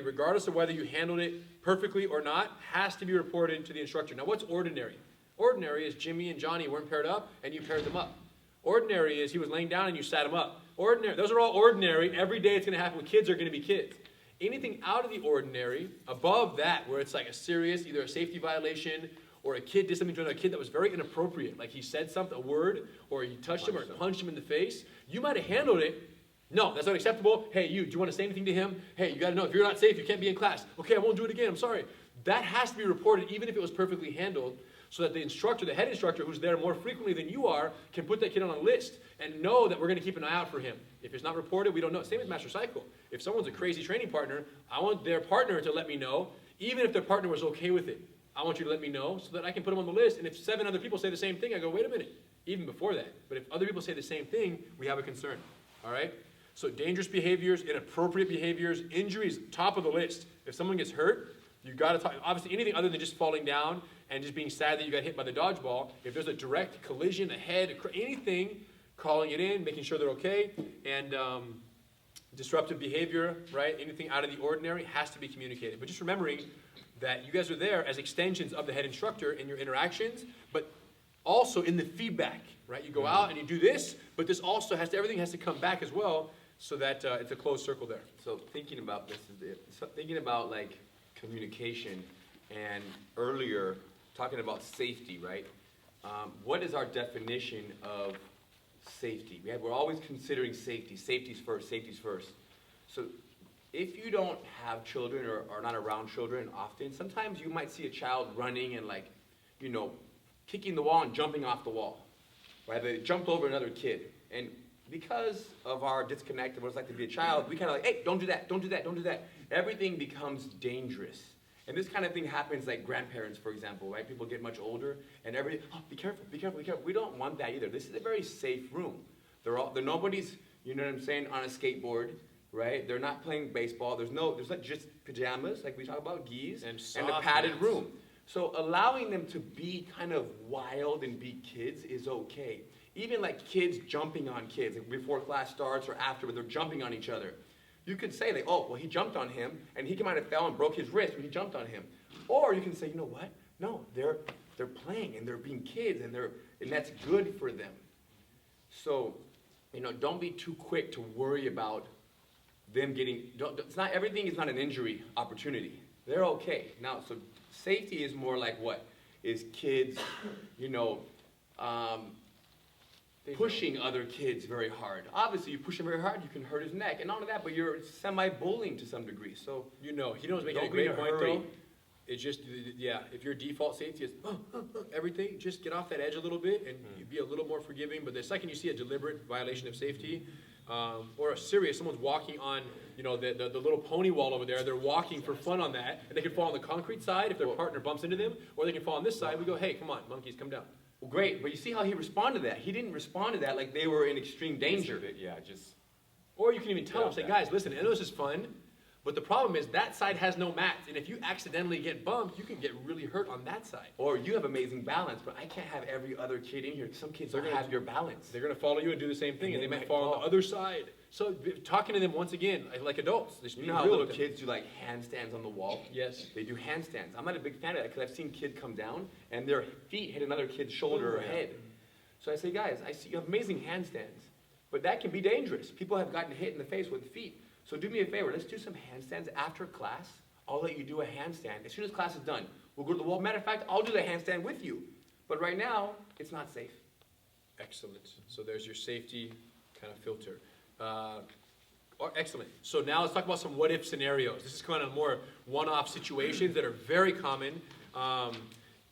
regardless of whether you handled it perfectly or not, has to be reported to the instructor. Now, what's ordinary? Ordinary is Jimmy and Johnny weren't paired up, and you paired them up. Ordinary is he was laying down and you sat him up. Ordinary, those are all ordinary. Every day it's going to happen with kids are going to be kids. Anything out of the ordinary, above that, where it's like a serious, either a safety violation or a kid did something to another kid that was very inappropriate, like he said something, a word, or he touched him or punched him in the face, you might have handled it. No, that's not acceptable. Hey, do you want to say anything to him? Hey, you got to know, if you're not safe, you can't be in class. Okay, I won't do it again, I'm sorry. That has to be reported, even if it was perfectly handled, so that the instructor, the head instructor, who's there more frequently than you are, can put that kid on a list and know that we're going to keep an eye out for him. If it's not reported, we don't know. Same as Master Cycle. If someone's a crazy training partner, I want their partner to let me know, even if their partner was okay with it. I want you to let me know so that I can put them on the list. And if 7 other people say the same thing, I go, wait a minute, even before that. But if other people say the same thing, we have a concern. All right? So dangerous behaviors, inappropriate behaviors, injuries, top of the list. If someone gets hurt, you got to talk. Obviously, anything other than just falling down and just being sad that you got hit by the dodgeball, if there's a direct collision, a head, anything, calling it in, making sure they're okay, and disruptive behavior, right? Anything out of the ordinary has to be communicated. But just remembering that you guys are there as extensions of the head instructor in your interactions, but also in the feedback, right? You go out and you do this, but this also everything has to come back as well, so that it's a closed circle there. So thinking about this, thinking about like communication, and earlier talking about safety, right? What is our definition of safety? We're always considering safety. Safety's first, safety's first. So if you don't have children or are not around children often, sometimes you might see a child running and kicking the wall and jumping off the wall, right? They jumped over another kid. And because of our disconnect of what it's like to be a child, we kind of hey, don't do that, don't do that, don't do that. Everything becomes dangerous. And this kind of thing happens like grandparents, for example, right? People get much older and be careful, be careful, be careful. We don't want that either. This is a very safe room. They're nobody's, you know what I'm saying, on a skateboard, right? They're not playing baseball. There's not just pajamas, like we talk about, geese, and a padded room. So allowing them to be kind of wild and be kids is okay. Even like kids jumping on kids, like before class starts or after, but they're jumping on each other. You could say, like, oh, well, he jumped on him, and he might have fell and broke his wrist when he jumped on him. Or you can say, you know what? No, they're playing, and they're being kids, and that's good for them. So, don't be too quick to worry about them getting. Everything is not an injury opportunity. They're okay now. So safety is more like what is kids, pushing other kids very hard. Obviously, you push him very hard, you can hurt his neck, and all of that, but you're semi-bullying to some degree. So he knows making a great point though. It's just, if your default safety is everything, just get off that edge a little bit and be a little more forgiving. But the second you see a deliberate violation of safety, or someone's walking on, the little pony wall over there, they're walking for fun on that, and they can fall on the concrete side if their partner bumps into them, or they can fall on this side. We go, hey, come on, monkeys, come down. Well, great, but you see how he responded to that? He didn't respond to that like they were in extreme danger. Or you can even tell them, say, guys, listen, I know this is fun, but the problem is that side has no mats, and if you accidentally get bumped, you can get really hurt on that side. Or you have amazing balance, but I can't have every other kid in here. Some kids don't have your balance. They're going to follow you and do the same thing, and they might fall on the other side. So talking to them once again, like adults. You know how little kids do like handstands on the wall? Yes. They do handstands. I'm not a big fan of that because I've seen kids come down and their feet hit another kid's shoulder or head. So I say, guys, I see you have amazing handstands, but that can be dangerous. People have gotten hit in the face with feet. So do me a favor, let's do some handstands after class. I'll let you do a handstand. As soon as class is done, we'll go to the wall. Matter of fact, I'll do the handstand with you. But right now, it's not safe. Excellent. So there's your safety kind of filter. Excellent. So now let's talk about some what-if scenarios. This is kind of more one-off situations that are very common.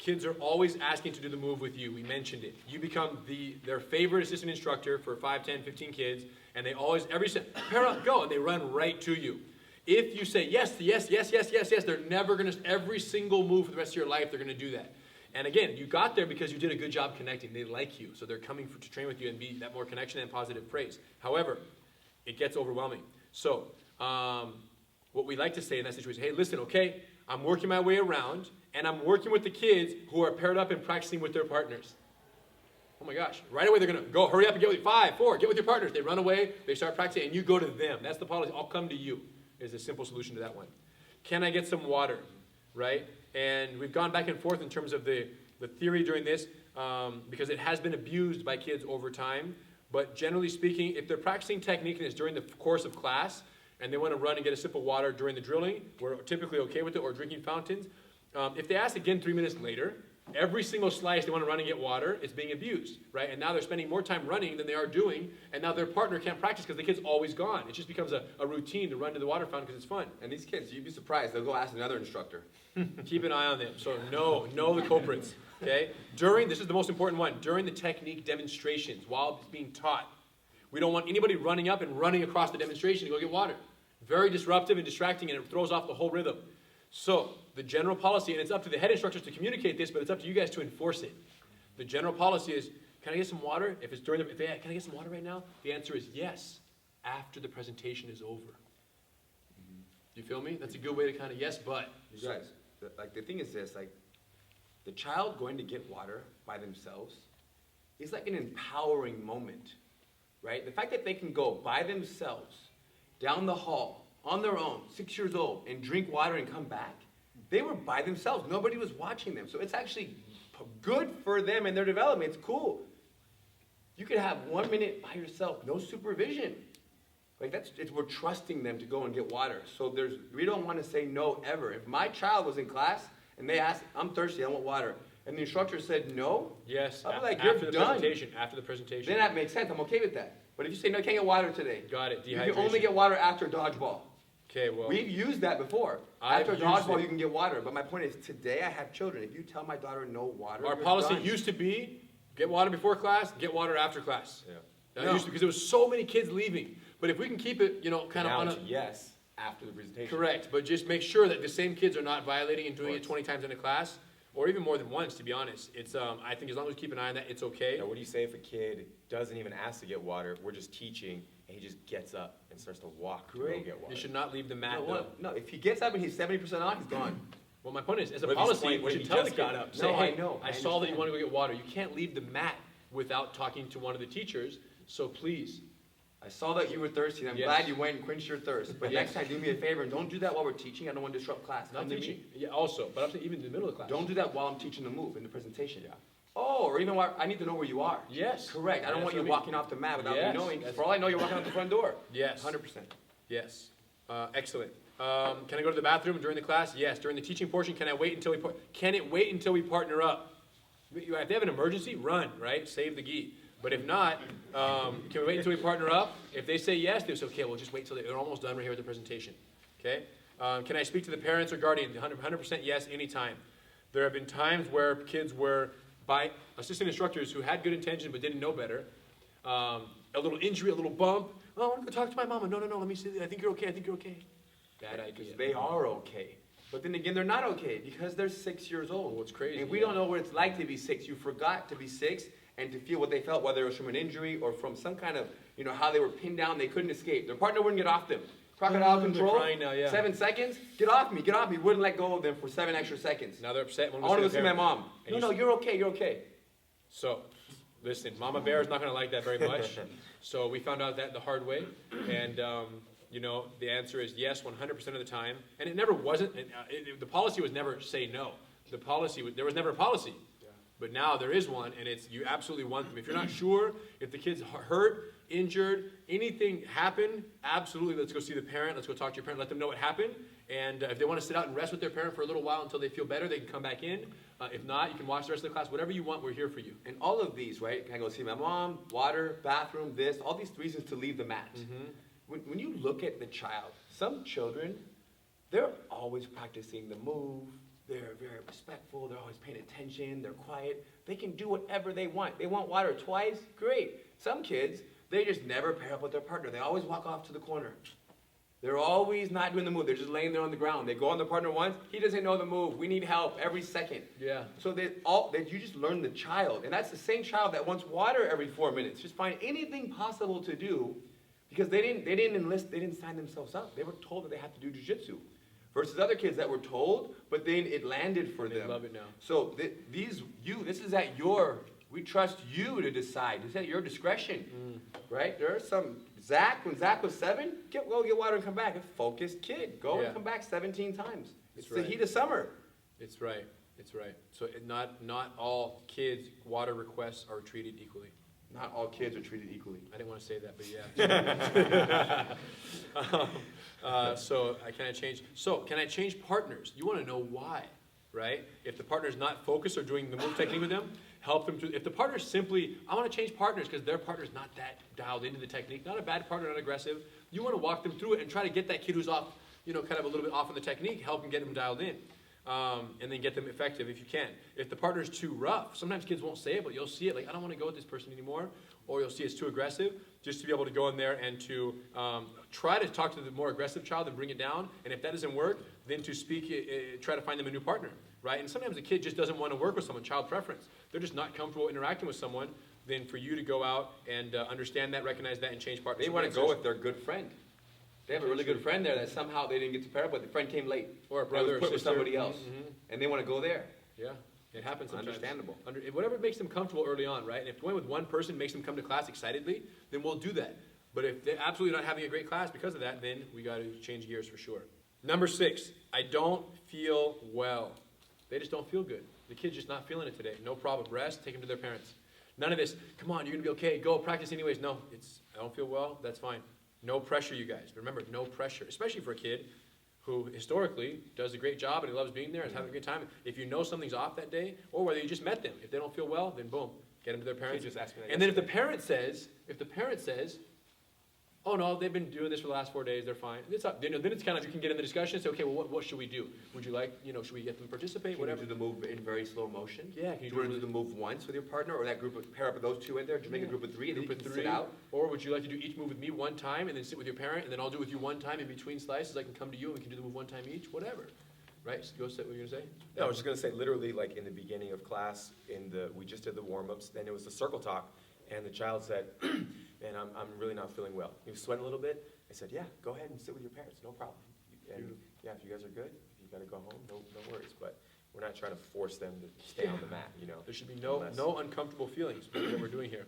Kids are always asking to do the move with you. We mentioned it. You become their favorite assistant instructor for 5, 10, 15 kids, and they always, every step, pair up, go, and they run right to you. If you say yes, yes, yes, yes, yes, yes, they're never going to, every single move for the rest of your life, they're going to do that. And again, you got there because you did a good job connecting. They like you, so they're coming to train with you and be that more connection and positive praise. However, it gets overwhelming. So, what we like to say in that situation, hey, listen, okay, I'm working my way around, and I'm working with the kids who are paired up and practicing with their partners. Oh my gosh, right away they're going to go, hurry up and get with 5, 4, get with your partners. They run away, they start practicing, and you go to them. That's the policy. I'll come to you is a simple solution to that one. Can I get some water, right? And we've gone back and forth in terms of the theory during this because it has been abused by kids over time. But generally speaking, if they're practicing technique and it's during the course of class and they want to run and get a sip of water during the drilling, we're typically okay with it, or drinking fountains. If they ask again 3 minutes later, every single slice they want to run and get water is being abused, right? And now they're spending more time running than they are doing, and now their partner can't practice because the kid's always gone. It just becomes a routine to run to the water fountain because it's fun. And these kids, you'd be surprised, they'll go ask another instructor. Keep an eye on them. So know the culprits, okay? This is the most important one, during the technique demonstrations, while it's being taught, we don't want anybody running up and running across the demonstration to go get water. Very disruptive and distracting, and it throws off the whole rhythm. So the general policy, and it's up to the head instructors to communicate this, but it's up to you guys to enforce it. The general policy is, can I get some water? If it's during can I get some water right now? The answer is yes, after the presentation is over. Mm-hmm. You feel me? That's a good way to kind of yes, but. You guys, the thing is this, the child going to get water by themselves is like an empowering moment, right? The fact that they can go by themselves down the hall on their own, 6 years old, and drink water and come back, they were by themselves. Nobody was watching them. So it's actually good for them and their development. It's cool. You could have 1 minute by yourself, no supervision. We're trusting them to go and get water. So we don't want to say no ever. If my child was in class and they asked, I'm thirsty, I want water, and the instructor said no, yes, I'd be like, you're done. After the presentation. Then that makes sense. I'm okay with that. But if you say, no, I can't get water today. Got it, dehydration. You can only get water after dodgeball. Okay, well. We've used that before. After dodgeball, you can get water. But my point is, today I have children. If you tell my daughter no water, our policy used to be, get water before class, get water after class. Yeah. Used to, because there was so many kids leaving. But if we can keep it, kind of on a... yes, after the presentation. Correct, but just make sure that the same kids are not violating and doing it 20 times in a class, or even more than once, to be honest. It's, I think as long as we keep an eye on that, it's okay. Now, what do you say if a kid doesn't even ask to get water, we're just teaching, and he just gets up and starts to walk to go get water? You should not leave the mat, No, if he gets up and he's 70% off, he's gone. Well, my point is, as a What if he's policy, we should tell the kid, say, No, hey, I know, I saw that you want to go get water. You can't leave the mat without talking to one of the teachers, so please. I saw that you were thirsty, and I'm glad you went and quenched your thirst. But next time, do me a favor, and don't do that while we're teaching. I don't want to disrupt class. Not teaching. Yeah, also, but I'm saying even in the middle of class. Don't do that while I'm teaching the move in the presentation. Yeah. Oh, or even while I need to know where you are. Yes. Correct. I don't want you walking off the mat without me knowing. For all I know, you're walking out the front door. Yes. 100%. Yes. Excellent. Can I go to the bathroom during the class? Yes. During the teaching portion, can it wait until we partner up? If they have an emergency, run, right? Save the gi. But if not, can we wait until we partner up? If they say yes, they say, okay, we'll just wait till they're almost done right here with the presentation. Okay? Can I speak to the parents or guardian? 100% yes, anytime. There have been times where kids were by assistant instructors who had good intentions but didn't know better. A little injury, a little bump. Oh, I want to go talk to my mama. No, let me see. I think you're okay. Bad idea. Because they are okay. But then again, they're not okay because they're 6 years old. Well, it's crazy. And we don't know what it's like to be 6. You forgot to be 6 and to feel what they felt, whether it was from an injury or from some kind of, how they were pinned down, they couldn't escape. Their partner wouldn't get off them. Crocodile control, crying now, yeah. 7 seconds, get off me, wouldn't let go of them for 7 extra seconds. Now they're upset when we I want to go see my mom. No, you're okay. So, listen, Mama Bear is not going to like that very much. So we found out that the hard way. And, the answer is yes, 100% of the time. And it never wasn't. The policy was never say no. There was never a policy. But now there is one, and it's you absolutely want them. If you're not sure, if the kid's hurt, injured, anything happened, absolutely let's go see the parent. Let's go talk to your parent. Let them know what happened. And if they want to sit out and rest with their parent for a little while until they feel better, they can come back in. If not, you can watch the rest of the class. Whatever you want, we're here for you. And all of these, right? Can I go see my mom, water, bathroom, this, all these reasons to leave the mat. Mm-hmm. When you look at the child, some children, they're always practicing the move. they're very respectful, they're always paying attention, they're quiet. They can do whatever they want. They want water twice, great. Some kids, they just never pair up with their partner. They always walk off to the corner. They're always not doing the move. They're just laying there on the ground. They go on their partner once. He doesn't know the move. We need help every second. Yeah. So you just learn the child. And that's the same child that wants water every 4 minutes. Just find anything possible to do because they didn't enlist, they didn't sign themselves up. They were told that they had to do jujitsu. Versus other kids that were told, but then it landed for them. They love it now. So this is we trust you to decide. It's at your discretion, right? There are some, when Zach was 7, go get water and come back. A focused kid. Go Yeah. and come back 17 times. It's That's right. the heat of summer. It's right. It's right. So not all kids' water requests are treated equally. Not all kids are treated equally. I didn't want to say that, but yeah. Can I change partners? You want to know why, right? If the partner's not focused or doing the move technique with them, help them to. If the partner's simply, I want to change partners because their partner's not that dialed into the technique, not a bad partner, not aggressive. You want to walk them through it and try to get that kid who's off, kind of a little bit off on the technique, help them get them dialed in. And then get them effective if you can. If the partner's too rough, sometimes kids won't say it, but you'll see it, like, I don't want to go with this person anymore, or you'll see it's too aggressive, just to be able to go in there and to try to talk to the more aggressive child and bring it down, and if that doesn't work, then to try to find them a new partner, right? And sometimes the kid just doesn't want to work with someone, child preference. They're just not comfortable interacting with someone, then for you to go out and understand that, recognize that, and change partners. They want to go with their good friend. They have a really good friend there that somehow they didn't get to pair up with. The friend came late. Or a brother or put with sister. somebody else. And they want to go there. Yeah, it happens sometimes. Understandable. Whatever makes them comfortable early on, right? And if going with one person makes them come to class excitedly, then we'll do that. But if they're absolutely not having a great class because of that, then we got to change gears for sure. Number 6, I don't feel well. They just don't feel good. The kid's just not feeling it today. No problem. Rest, take them to their parents. None of this, come on, you're going to be okay. Go, practice anyways. No, I don't feel well. That's fine. No pressure, you guys. Remember, no pressure, especially for a kid who historically does a great job and he loves being there and having a good time. If you know something's off that day, or whether you just met them, if they don't feel well, then boom, get them to their parents. Just ask me that and then if the parent says, oh no, they've been doing this for the last 4 days, they're fine. It's up. Then it's kind of, you can get in the discussion and say, okay, well, what should we do? Would you like, should we get them to participate? Can Whatever. you do the move in very slow motion? Yeah, can Do you you want do to do the move once with your partner, or that pair up with those two in there? Do you make a group of 3 and then Group you of can 3, sit out? or would you like to do each move with me one time and then sit with your parent, and then I'll do it with you one time in between slices. I can come to you and we can do the move one time each, whatever. Right? So go say what you're gonna say. No, I was just gonna say, literally, like in the beginning of class, we just did the warm-ups, then it was the circle talk, and the child said, man, I'm really not feeling well. He was sweating a little bit. I said, yeah, go ahead and sit with your parents, no problem. And yeah, if you guys are good, if you gotta go home, no worries. But we're not trying to force them to stay on the mat, There should be no Unless- uncomfortable feelings with what we're doing here.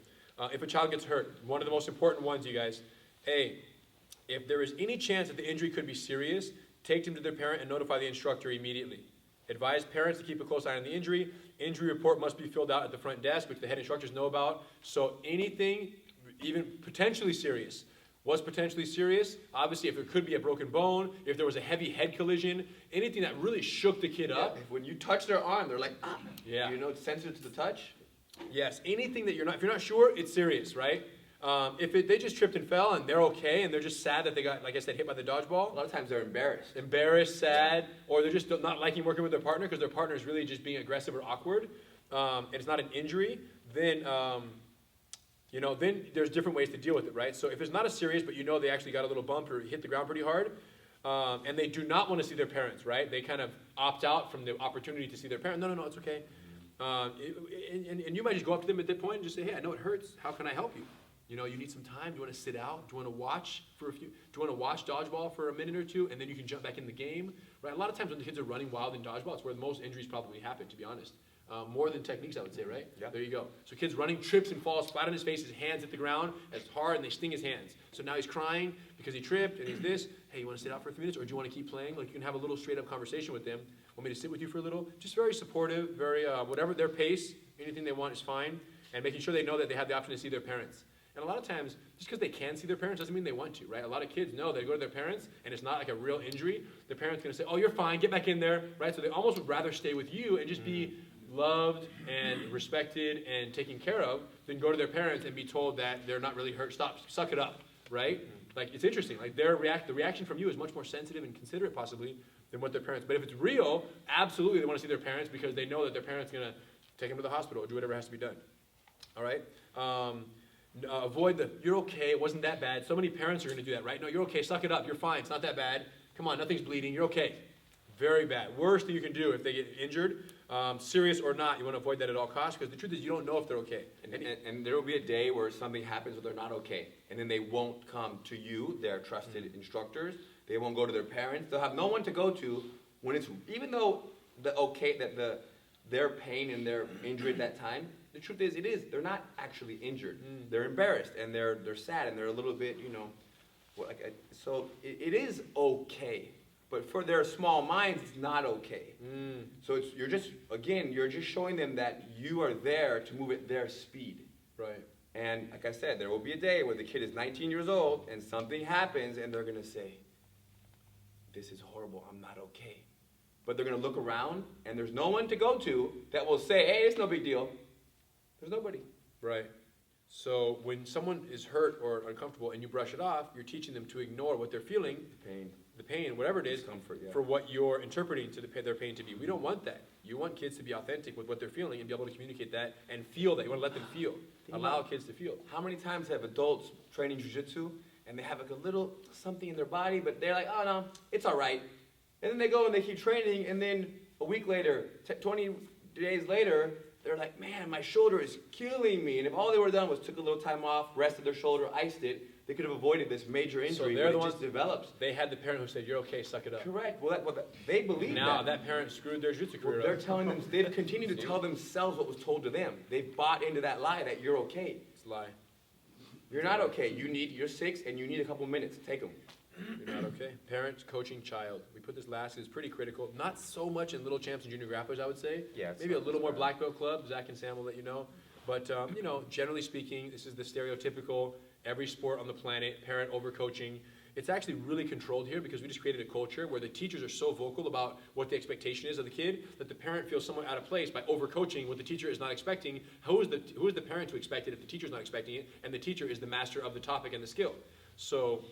If a child gets hurt, one of the most important ones, you guys, if there is any chance that the injury could be serious, take them to their parent and notify the instructor immediately. Advise parents to keep a close eye on the injury. Injury report must be filled out at the front desk, which the head instructors know about. So anything, even potentially serious, was potentially serious. Obviously, if there could be a broken bone, if there was a heavy head collision, anything that really shook the kid up. When you touch their arm, they're like, ah. Yeah. It's sensitive to the touch. Yes, anything that if you're not sure, it's serious, right? If they just tripped and fell and they're okay and they're just sad that they got, like I said, hit by the A dodgeball, lot of times they're embarrassed. sad, or they're just not liking working with their partner because their partner is really just being aggressive or awkward, and it's not an injury, then then there's different ways to deal with it, right? So if it's not as serious, but they actually got a little bump or hit the ground pretty hard, and they do not want to see their parents, right? They kind of opt out from the opportunity to see their parents. No, it's okay. And you might just go up to them at that point and just say, hey, I know it hurts. How can I help you? You need some time. Do you want to sit out? Do you want to watch do you want to watch dodgeball for a minute or two, and then you can jump back in the game, right? A lot of times when the kids are running wild in dodgeball, it's where the most injuries probably happen, to be honest. More than techniques, I would say, right? Yeah. There you go. So kids running, trips and falls flat on his face, his hands hit the ground as hard, and they sting his hands. So now he's crying because he tripped, and he's this. Hey, you want to sit out for a few minutes, or do you want to keep playing? Like, you can have a little straight-up conversation with them. Want me to sit with you for a little? Just very supportive, very, whatever their pace, anything they want is fine, and making sure they know that they have the option to see their parents. And a lot of times, just because they can see their parents doesn't mean they want to, right? A lot of kids know they go to their parents, and it's not like a real injury. Their parents going to say, oh, you're fine, get back in there, right? So they almost would rather stay with you and just be loved and respected and taken care of than go to their parents and be told that they're not really hurt. Stop, suck it up, right? Like, it's interesting. Like, the reaction from you is much more sensitive and considerate, possibly, than what their parents. But if it's real, absolutely they want to see their parents because they know that their parents are going to take them to the hospital or do whatever has to be done. All right? Avoid the, you're okay, it wasn't that bad. So many parents are going to do that, right? No, you're okay, suck it up, you're fine, it's not that bad. Come on, nothing's bleeding, you're okay. Very bad. Worst thing you can do if they get injured, serious or not, you want to avoid that at all costs because the truth is you don't know if they're okay. And there will be a day where something happens where they're not okay. And then they won't come to you, their trusted instructors. They won't go to their parents. They'll have no one to go to when it's, even though their pain and their injury at that time, the truth is, they're not actually injured. They're embarrassed and they're sad and they're a little bit, so it is okay. But for their small minds, it's not okay. So you're just showing them that you are there to move at their speed. Right. And like I said, there will be a day where the kid is 19 years old and something happens and they're going to say, this is horrible, I'm not okay. But they're going to look around and there's no one to go to that will say, hey, it's no big deal. There's nobody. Right. So when someone is hurt or uncomfortable and you brush it off, you're teaching them to ignore what they're feeling, the pain, whatever it is, Discomfort, yeah. for what you're interpreting their pain to be. We don't want that. You want kids to be authentic with what they're feeling and be able to communicate that and feel that. You want to let them feel. Allow kids to feel. How many times have adults training jiu-jitsu and they have like a little something in their body, but they're like, oh no, it's all right. And then they go and they keep training, and then a week later, 20 days later, they're like, man, my shoulder is killing me. And if all they would have done was took a little time off, rested their shoulder, iced it, they could have avoided this major injury. So they're the but it ones just develops. They had the parent who said, you're okay, suck it up. Correct. Well, they believe Now that. that parent screwed their jiu-jitsu career They're up. telling them, they've continued to tell themselves what was told to them. They've bought into that lie that you're okay. It's a lie. You're not okay. You're 6 and you need a couple minutes. Take them. You're not okay. Parents coaching child. We put this last, it's pretty critical. Not so much in little champs and junior grapplers, I would say. Yeah, Maybe a little more black belt club. Zach and Sam will let you know. But, generally speaking, this is the stereotypical, every sport on the planet, parent overcoaching. It's actually really controlled here because we just created a culture where the teachers are so vocal about what the expectation is of the kid that the parent feels somewhat out of place by overcoaching what the teacher is not expecting. Who is the parent to expect it if the teacher's not expecting it and the teacher is the master of the topic and the skill? So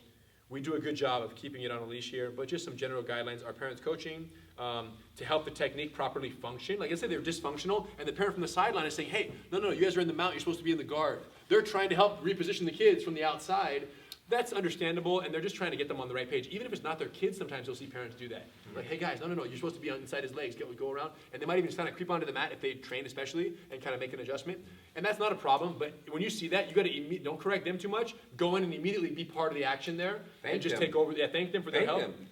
we do a good job of keeping it on a leash here, but just some general guidelines. Our parents coaching to help the technique properly function. Like I said, they're dysfunctional, and the parent from the sideline is saying, hey, no, you guys are in the mount, you're supposed to be in the guard. They're trying to help reposition the kids from the outside. That's understandable, and they're just trying to get them on the right page. Even if it's not their kids, sometimes you'll see parents do that. Like, hey guys, no, you're supposed to be inside his legs, go around. And they might even just kind of creep onto the mat if they train especially, and kind of make an adjustment. And that's not a problem, but when you see that, you gotta don't correct them too much. Go in and immediately be part of the action there. Thank just them. take over. Yeah, thank them for their Thank help. them.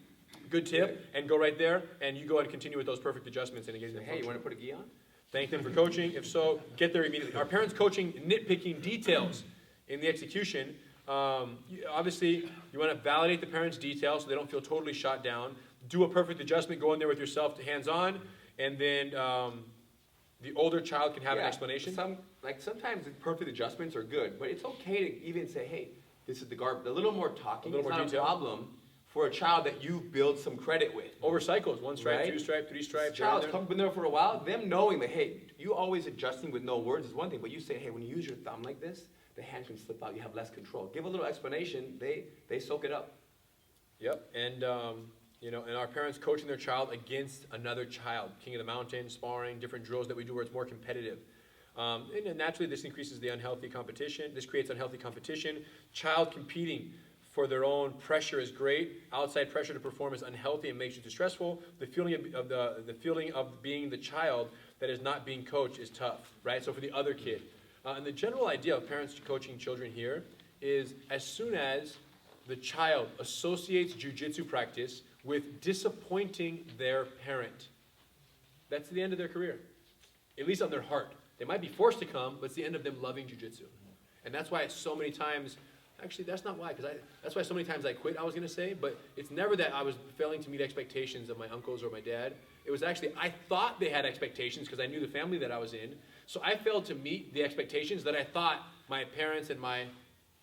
Good tip, and go right there, and you go ahead and continue with those perfect adjustments and engage them. Hey, you want to put a gi on? Thank them for coaching. If so, get there immediately. Our parents coaching, nitpicking details in the execution. Obviously, you want to validate the parents' details so they don't feel totally shot down. Do a perfect adjustment. Go in there with yourself hands-on, and then the older child can have an explanation. Sometimes the perfect adjustments are good, but it's okay to even say, hey, this is the guard. A little more talking. A little more it's detail. not a problem for a child that you build some credit with. Over cycles, 1 stripe, Right? 2 stripe, 3 stripes. Child's been there for a while, them knowing that, hey, you always adjusting with no words is one thing, but you say, hey, when you use your thumb like this, the hand can slip out, you have less control. Give a little explanation, they soak it up. Yep, and and our parents coaching their child against another child, king of the mountain, sparring, different drills that we do where it's more competitive. And then naturally, this increases the unhealthy competition. This creates unhealthy competition. Child competing for their own pressure is great. Outside pressure to perform is unhealthy and makes you too stressful. The feeling of the feeling of being the child that is not being coached is tough, right? So for the other kid. And the general idea of parents coaching children here is as soon as the child associates jiu-jitsu practice with disappointing their parent, that's the end of their career, at least on their heart. They might be forced to come, but it's the end of them loving jiu-jitsu. And that's why it's so many times, actually that's not why, that's why so many times I quit, I was going to say, but it's never that I was failing to meet expectations of my uncles or my dad. It was actually, I thought they had expectations because I knew the family that I was in. So I failed to meet the expectations that I thought my parents and my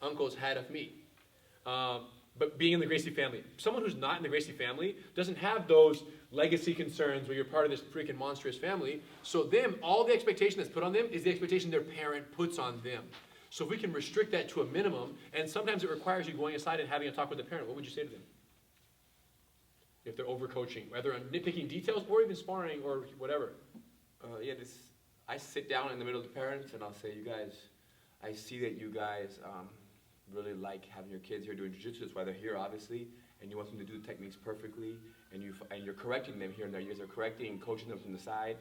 uncles had of me. But being in the Gracie family, someone who's not in the Gracie family doesn't have those legacy concerns where you're part of this freaking monstrous family. So them, all the expectation that's put on them is the expectation their parent puts on them. So if we can restrict that to a minimum, and sometimes it requires you going aside and having a talk with the parent, what would you say to them? if they're overcoaching, whether on nitpicking details or even sparring or whatever? I sit down in the middle of the parents and I'll say, you guys, I see that you guys really like having your kids here doing jiu-jitsu. That's why they're here, obviously, and you want them to do the techniques perfectly, and you're correcting them here and there. You guys are correcting and coaching them from the side.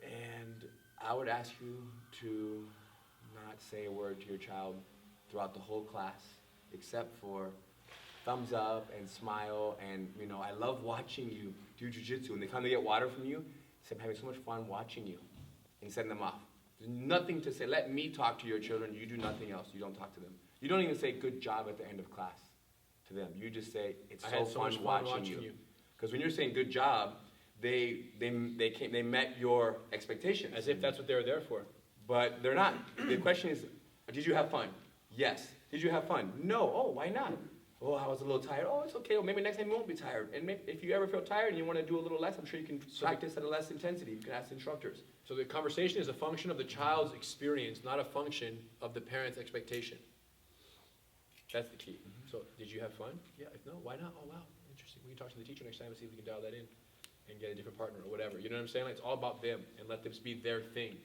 And I would ask you to not say a word to your child throughout the whole class, except for thumbs up and smile. And I love watching you do jiu-jitsu. When they come to get water from you, say, I'm having so much fun watching you, and send them off. There's nothing to say. Let me talk to your children. You do nothing else. You don't talk to them. You don't even say good job at the end of class to them. You just say, it's I so had so much fun fun watching you. Because when you're saying good job, they met your expectations. As if that's what they were there for. But they're not. The question is, did you have fun? Yes. Did you have fun? No. Oh, why not? Oh, I was a little tired. Oh, it's okay. Well, maybe next time you won't be tired. And maybe if you ever feel tired and you want to do a little less, I'm sure you can practice at a less intensity. You can ask instructors. So the conversation is a function of the child's experience, not a function of the parent's expectation. That's the key. So, did you have fun? Yeah. If no, why not? Oh, wow. Interesting. We can talk to the teacher next time and see if we can dial that in and get a different partner or whatever. You know what I'm saying? Like, it's all about them and let them be their thing.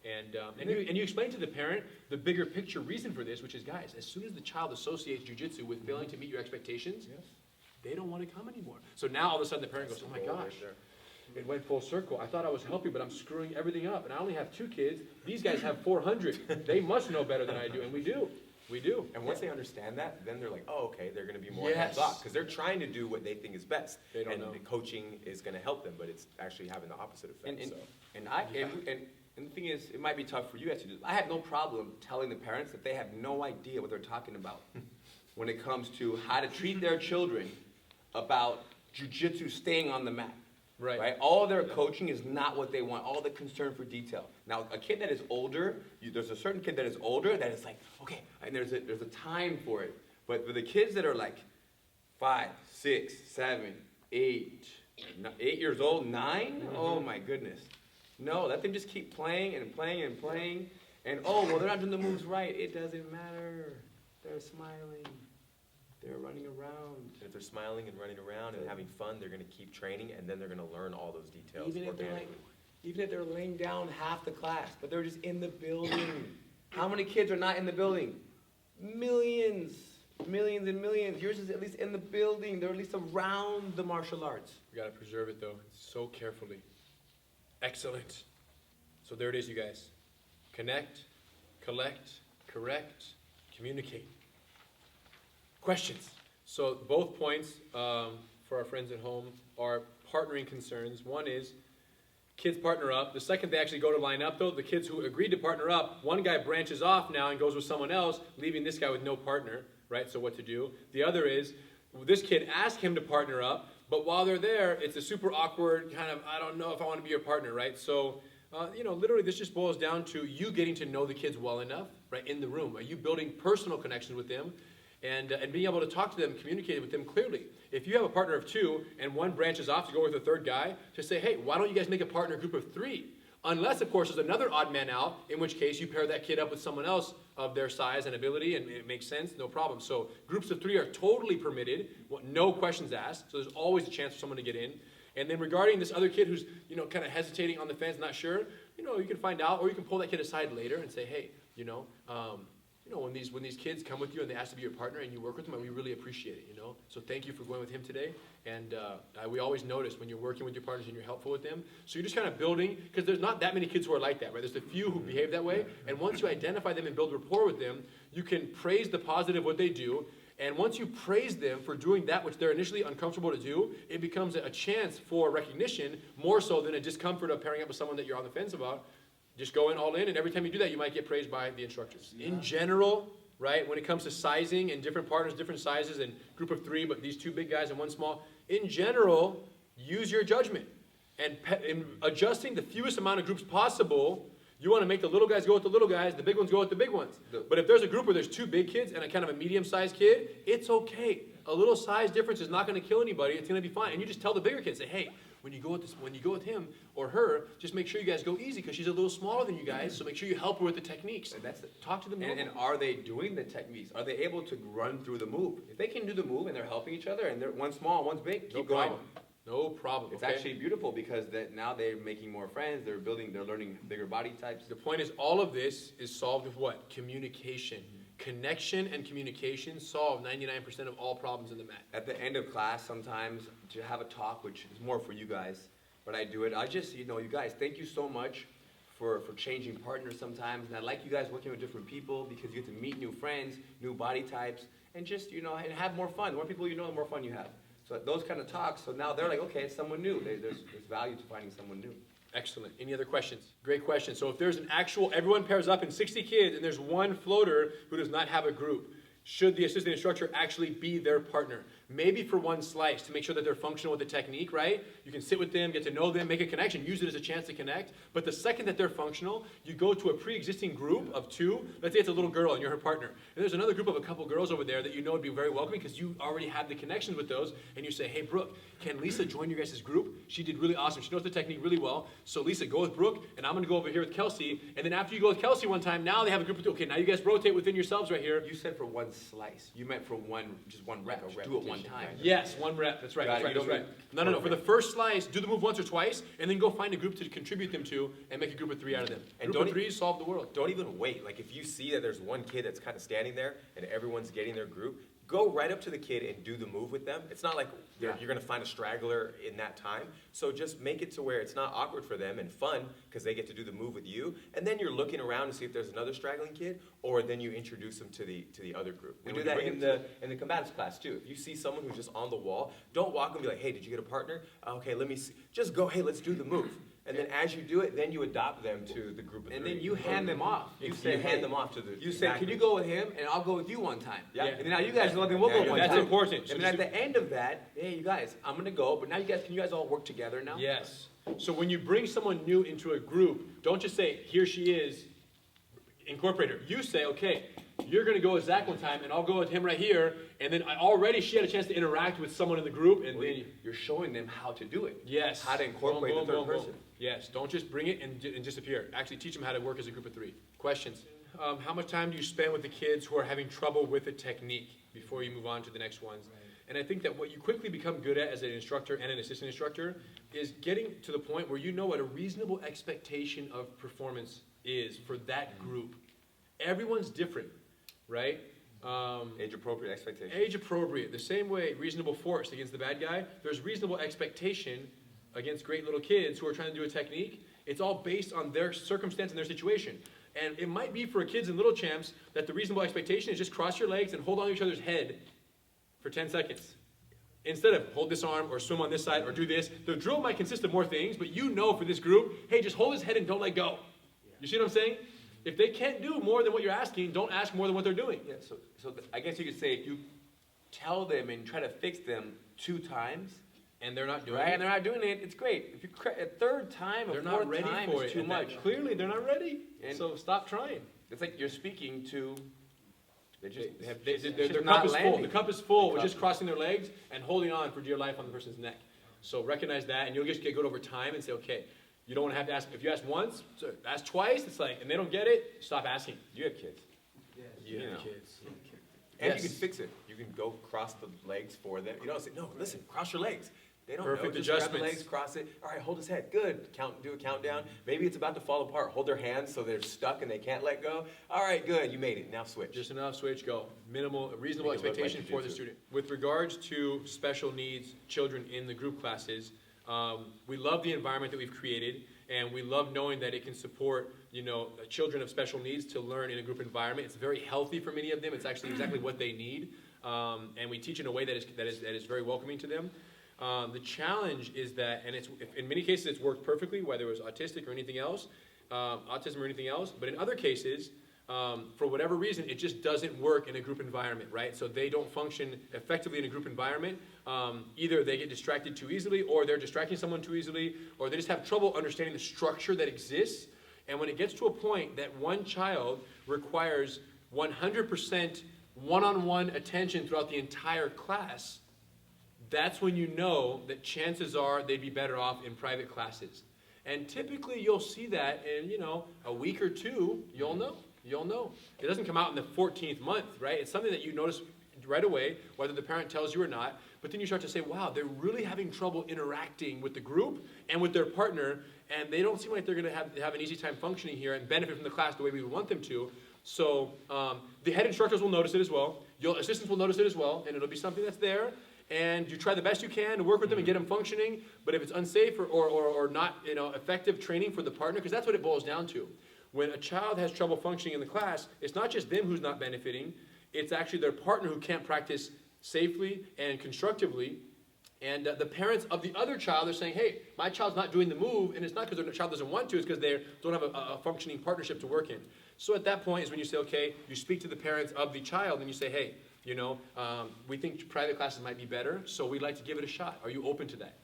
And you explain to the parent the bigger picture reason for this, which is, guys, as soon as the child associates jiu-jitsu with failing to meet your expectations, they don't want to come anymore. So now all of a sudden the parent goes, oh my gosh, it went full circle. I thought I was helping, but I'm screwing everything up. And I only have 2 kids. These guys have 400. They must know better than I do. And we do. We do. And once they understand that, then they're like, oh, okay, they're going to be more hands-off. Because they're trying to do what they think is best. They don't and know. the coaching is going to help them, but it's actually having the opposite effect. And the thing is, it might be tough for you guys to do. I have no problem telling the parents that they have no idea what they're talking about when it comes to how to treat their children about jiu-jitsu staying on the mat. Right? All their coaching is not what they want. All the concern for detail. Now, a kid that is older, there's a certain kid that is older that is like, okay, and there's a time for it. But for the kids that are like 5, 6, 7, 8 years old, 9, oh my goodness. No, let them just keep playing and playing and playing. And oh, well, they're not doing the moves right. It doesn't matter. They're smiling. They're running around. And if they're smiling and running around and having fun, they're going to keep training, and then they're going to learn all those details Even if they're laying down half the class, but they're just in the building. How many kids are not in the building? Millions. Millions and millions. Yours is at least in the building. They're at least around the martial arts. We got to preserve it, though, so carefully. Excellent. So there it is, you guys. Connect, collect, correct, communicate. Questions? So both points for our friends at home are partnering concerns. One is kids partner up. The second they actually go to line up, though, the kids who agreed to partner up, one guy branches off now and goes with someone else, leaving this guy with no partner, right? So what to do? The other is this kid asked him to partner up, but while they're there, it's a super awkward kind of, I don't know if I want to be your partner, right? So, literally this just boils down to you getting to know the kids well enough, right, in the room. Are you building personal connections with them? And being able to talk to them, communicate with them clearly. If you have a partner of 2 and one branches off to go with a third guy, just say, hey, why don't you guys make a partner group of 3? Unless, of course, there's another odd man out, in which case you pair that kid up with someone else of their size and ability, and it makes sense, no problem. So groups of 3 are totally permitted, no questions asked, so there's always a chance for someone to get in. And then regarding this other kid who's, kind of hesitating on the fence, not sure, you can find out, or you can pull that kid aside later and say, hey, when these kids come with you and they ask to be your partner and you work with them, and we really appreciate it, So thank you for going with him today. And we always notice when you're working with your partners and you're helpful with them. So you're just kind of building, because there's not that many kids who are like that, right? There's a few who behave that way. And once you identify them and build rapport with them, you can praise the positive what they do. And once you praise them for doing that which they're initially uncomfortable to do, it becomes a chance for recognition, more so than a discomfort of pairing up with someone that you're on the fence about. Just go in all in, and every time you do that, you might get praised by the instructors. Yeah. In general, right, when it comes to sizing and different partners, different sizes, and group of 3, but these 2 big guys and 1 small, in general, use your judgment. And in adjusting the fewest amount of groups possible, you want to make the little guys go with the little guys, the big ones go with the big ones. But if there's a group where there's 2 big kids and a kind of a medium-sized kid, it's okay. A little size difference is not going to kill anybody. It's going to be fine. And you just tell the bigger kids, say, hey, when you go with him or her, just make sure you guys go easy because she's a little smaller than you guys. So make sure you help her with the techniques. And that's Talk to them. and are they doing the techniques? Are they able to run through the move? If they can do the move and they're helping each other and they're one's small, one's big, No keep going. problem. No problem. It's okay? actually beautiful because now they're making more friends, they're learning bigger body types. The point is, all of this is solved with what? Communication. Connection and communication solve 99% of all problems in the mat. At the end of class, sometimes to have a talk, which is more for you guys, but I do it. I just, you guys, thank you so much for changing partners sometimes. And I like you guys working with different people because you get to meet new friends, new body types, and just, and have more fun. The more people you know, the more fun you have. So those kind of talks, so now they're like, okay, it's someone new. There's value to finding someone new. Excellent. Any other questions? Great question. So if there's everyone pairs up in 60 kids and there's one floater who does not have a group, should the assistant instructor actually be their partner? Maybe for one slice to make sure that they're functional with the technique, right? You can sit with them, get to know them, make a connection, use it as a chance to connect. But the second that they're functional, you go to a pre-existing group of two. Let's say it's a little girl and you're her partner. And there's another group of a couple girls over there that you know would be very welcoming because you already have the connections with those. And you say, hey, Brooke, can Lisa join your guys' group? She did really awesome. She knows the technique really well. So Lisa, go with Brooke, and I'm going to go over here with Kelsey. And then after you go with Kelsey one time, now they have a group of two. Okay, now you guys rotate within yourselves right here. You said for one slice. You meant for just one rep. Like a Do it one repetition, time. right? Yes, one rep. That's right. Got That's it. right. You That's right. don't No. For the first slice, do the move once or twice, and then go find a group to contribute them to, and make a group of three out of them. And Group of three solve the world. Don't even wait. Like if you see that there's one kid that's kind of standing there and everyone's getting their group, go right up to the kid and do the move with them. It's not like you're going to find a straggler in that time. So just make it to where it's not awkward for them and fun because they get to do the move with you. And then you're looking around to see if there's another straggling kid, or then you introduce them to the other group. We And do when that you in bring the combatives class too. If you see someone who's just on the wall, don't walk and be like, hey, did you get a partner? Okay, let me see. Just go, hey, let's do the move. And then as you do it, then you adopt them to the group of And three. then you hand them off. You say, hand them off to the. You say, can you go with him, and I'll go with you one time. Yeah. And then now you guys are looking, we'll go one That's time. important. So And then at the end of that, hey, you guys, I'm going to go, but now can you guys all work together now? Yes. So when you bring someone new into a group, don't just say, here she is, incorporate her. You say, okay, you're going to go with Zach one time, and I'll go with him right here. And then she had a chance to interact with someone in the group, and Well, then you're showing them how to do it. yes, How to incorporate Boom, the boom, third boom, boom. person. Yes, don't just bring it and disappear. Actually, teach them how to work as a group of three. Questions? How much time do you spend with the kids who are having trouble with the technique before you move on to the next ones? And I think that what you quickly become good at as an instructor and an assistant instructor is getting to the point where you know what a reasonable expectation of performance is for that group. Everyone's different, right? Age appropriate expectation. Age appropriate. The same way reasonable force against the bad guy, there's reasonable expectation against great little kids who are trying to do a technique. It's all based on their circumstance and their situation. And it might be for kids and little champs that the reasonable expectation is just cross your legs and hold on to each other's head for 10 seconds. Instead of hold this arm or swim on this side or do this. The drill might consist of more things, but you know for this group, hey, just hold his head and don't let go. You see what I'm saying? If they can't do more than what you're asking, don't ask more than what they're doing. Yeah, so I guess you could say if you tell them and try to fix them 2 times, And they're not doing right, it. and they're not doing it, it's great. If you a third time, They're a not fourth ready time for is it. too and that- much. Clearly, they're not ready. And- So stop trying. It's like you're speaking to. Their Their cup is full. The cup is full. We're just crossing their legs and holding on for dear life on the person's neck. So recognize that, and you'll just get good over time and say, okay, you don't want to have to ask. If you ask once, so ask twice. It's like, and they don't get it, stop asking. You have kids. You know. kids. And Yes. you can fix it. You can go cross the legs for them. You don't say, no, listen, cross your legs. They don't Perfect know. Just grab the adjustments. legs, cross it. All right, hold his head. Good. Do a countdown. Maybe it's about to fall apart. Hold their hands so they're stuck and they can't let go. All right, good. You made it. Now switch. Just enough, switch, go. Minimal, reasonable Make it look like expectation for the jujitsu. student. With regards to special needs children in the group classes, we love the environment that we've created, and we love knowing that it can support, children of special needs to learn in a group environment. It's very healthy for many of them. It's actually exactly what they need, and we teach in a way that is very welcoming to them. The challenge is that, and in many cases it's worked perfectly, whether it was autism or anything else, but in other cases, for whatever reason, it just doesn't work in a group environment, right? So they don't function effectively in a group environment. Either they get distracted too easily, or they're distracting someone too easily, or they just have trouble understanding the structure that exists. And when it gets to a point that one child requires 100% one-on-one attention throughout the entire class, that's when you know that chances are they'd be better off in private classes. And typically you'll see that in, a week or two, you'll know. You'll know. It doesn't come out in the 14th month, right? It's something that you notice right away, whether the parent tells you or not. But then you start to say, wow, they're really having trouble interacting with the group and with their partner, and they don't seem like they're going to have an easy time functioning here and benefit from the class the way we would want them to. So the head instructors will notice it as well. Your assistants will notice it as well, and it'll be something that's there. And you try the best you can to work with them and get them functioning. But if it's unsafe or not effective training for the partner, because that's what it boils down to. When a child has trouble functioning in the class, it's not just them who's not benefiting. It's actually their partner who can't practice safely and constructively. And the parents of the other child are saying, hey, my child's not doing the move, and it's not because their child doesn't want to, it's because they don't have a functioning partnership to work in. So at that point is when you say, okay, you speak to the parents of the child, and you say, hey, we think private classes might be better, so we'd like to give it a shot. Are you open to that?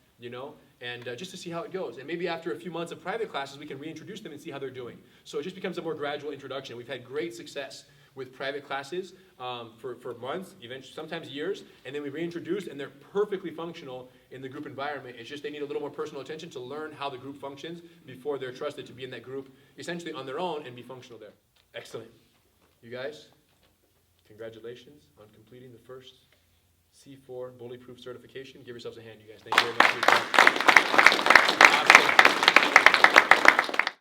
And just to see how it goes. And maybe after a few months of private classes, we can reintroduce them and see how they're doing. So it just becomes a more gradual introduction. We've had great success with private classes for months, eventually sometimes years, and then we reintroduce, and they're perfectly functional in the group environment. It's just they need a little more personal attention to learn how the group functions before they're trusted to be in that group, essentially on their own, and be functional there. Excellent. You guys, congratulations on completing the first C4 Bullyproof certification. Give yourselves a hand, you guys. Thank you very much for your time.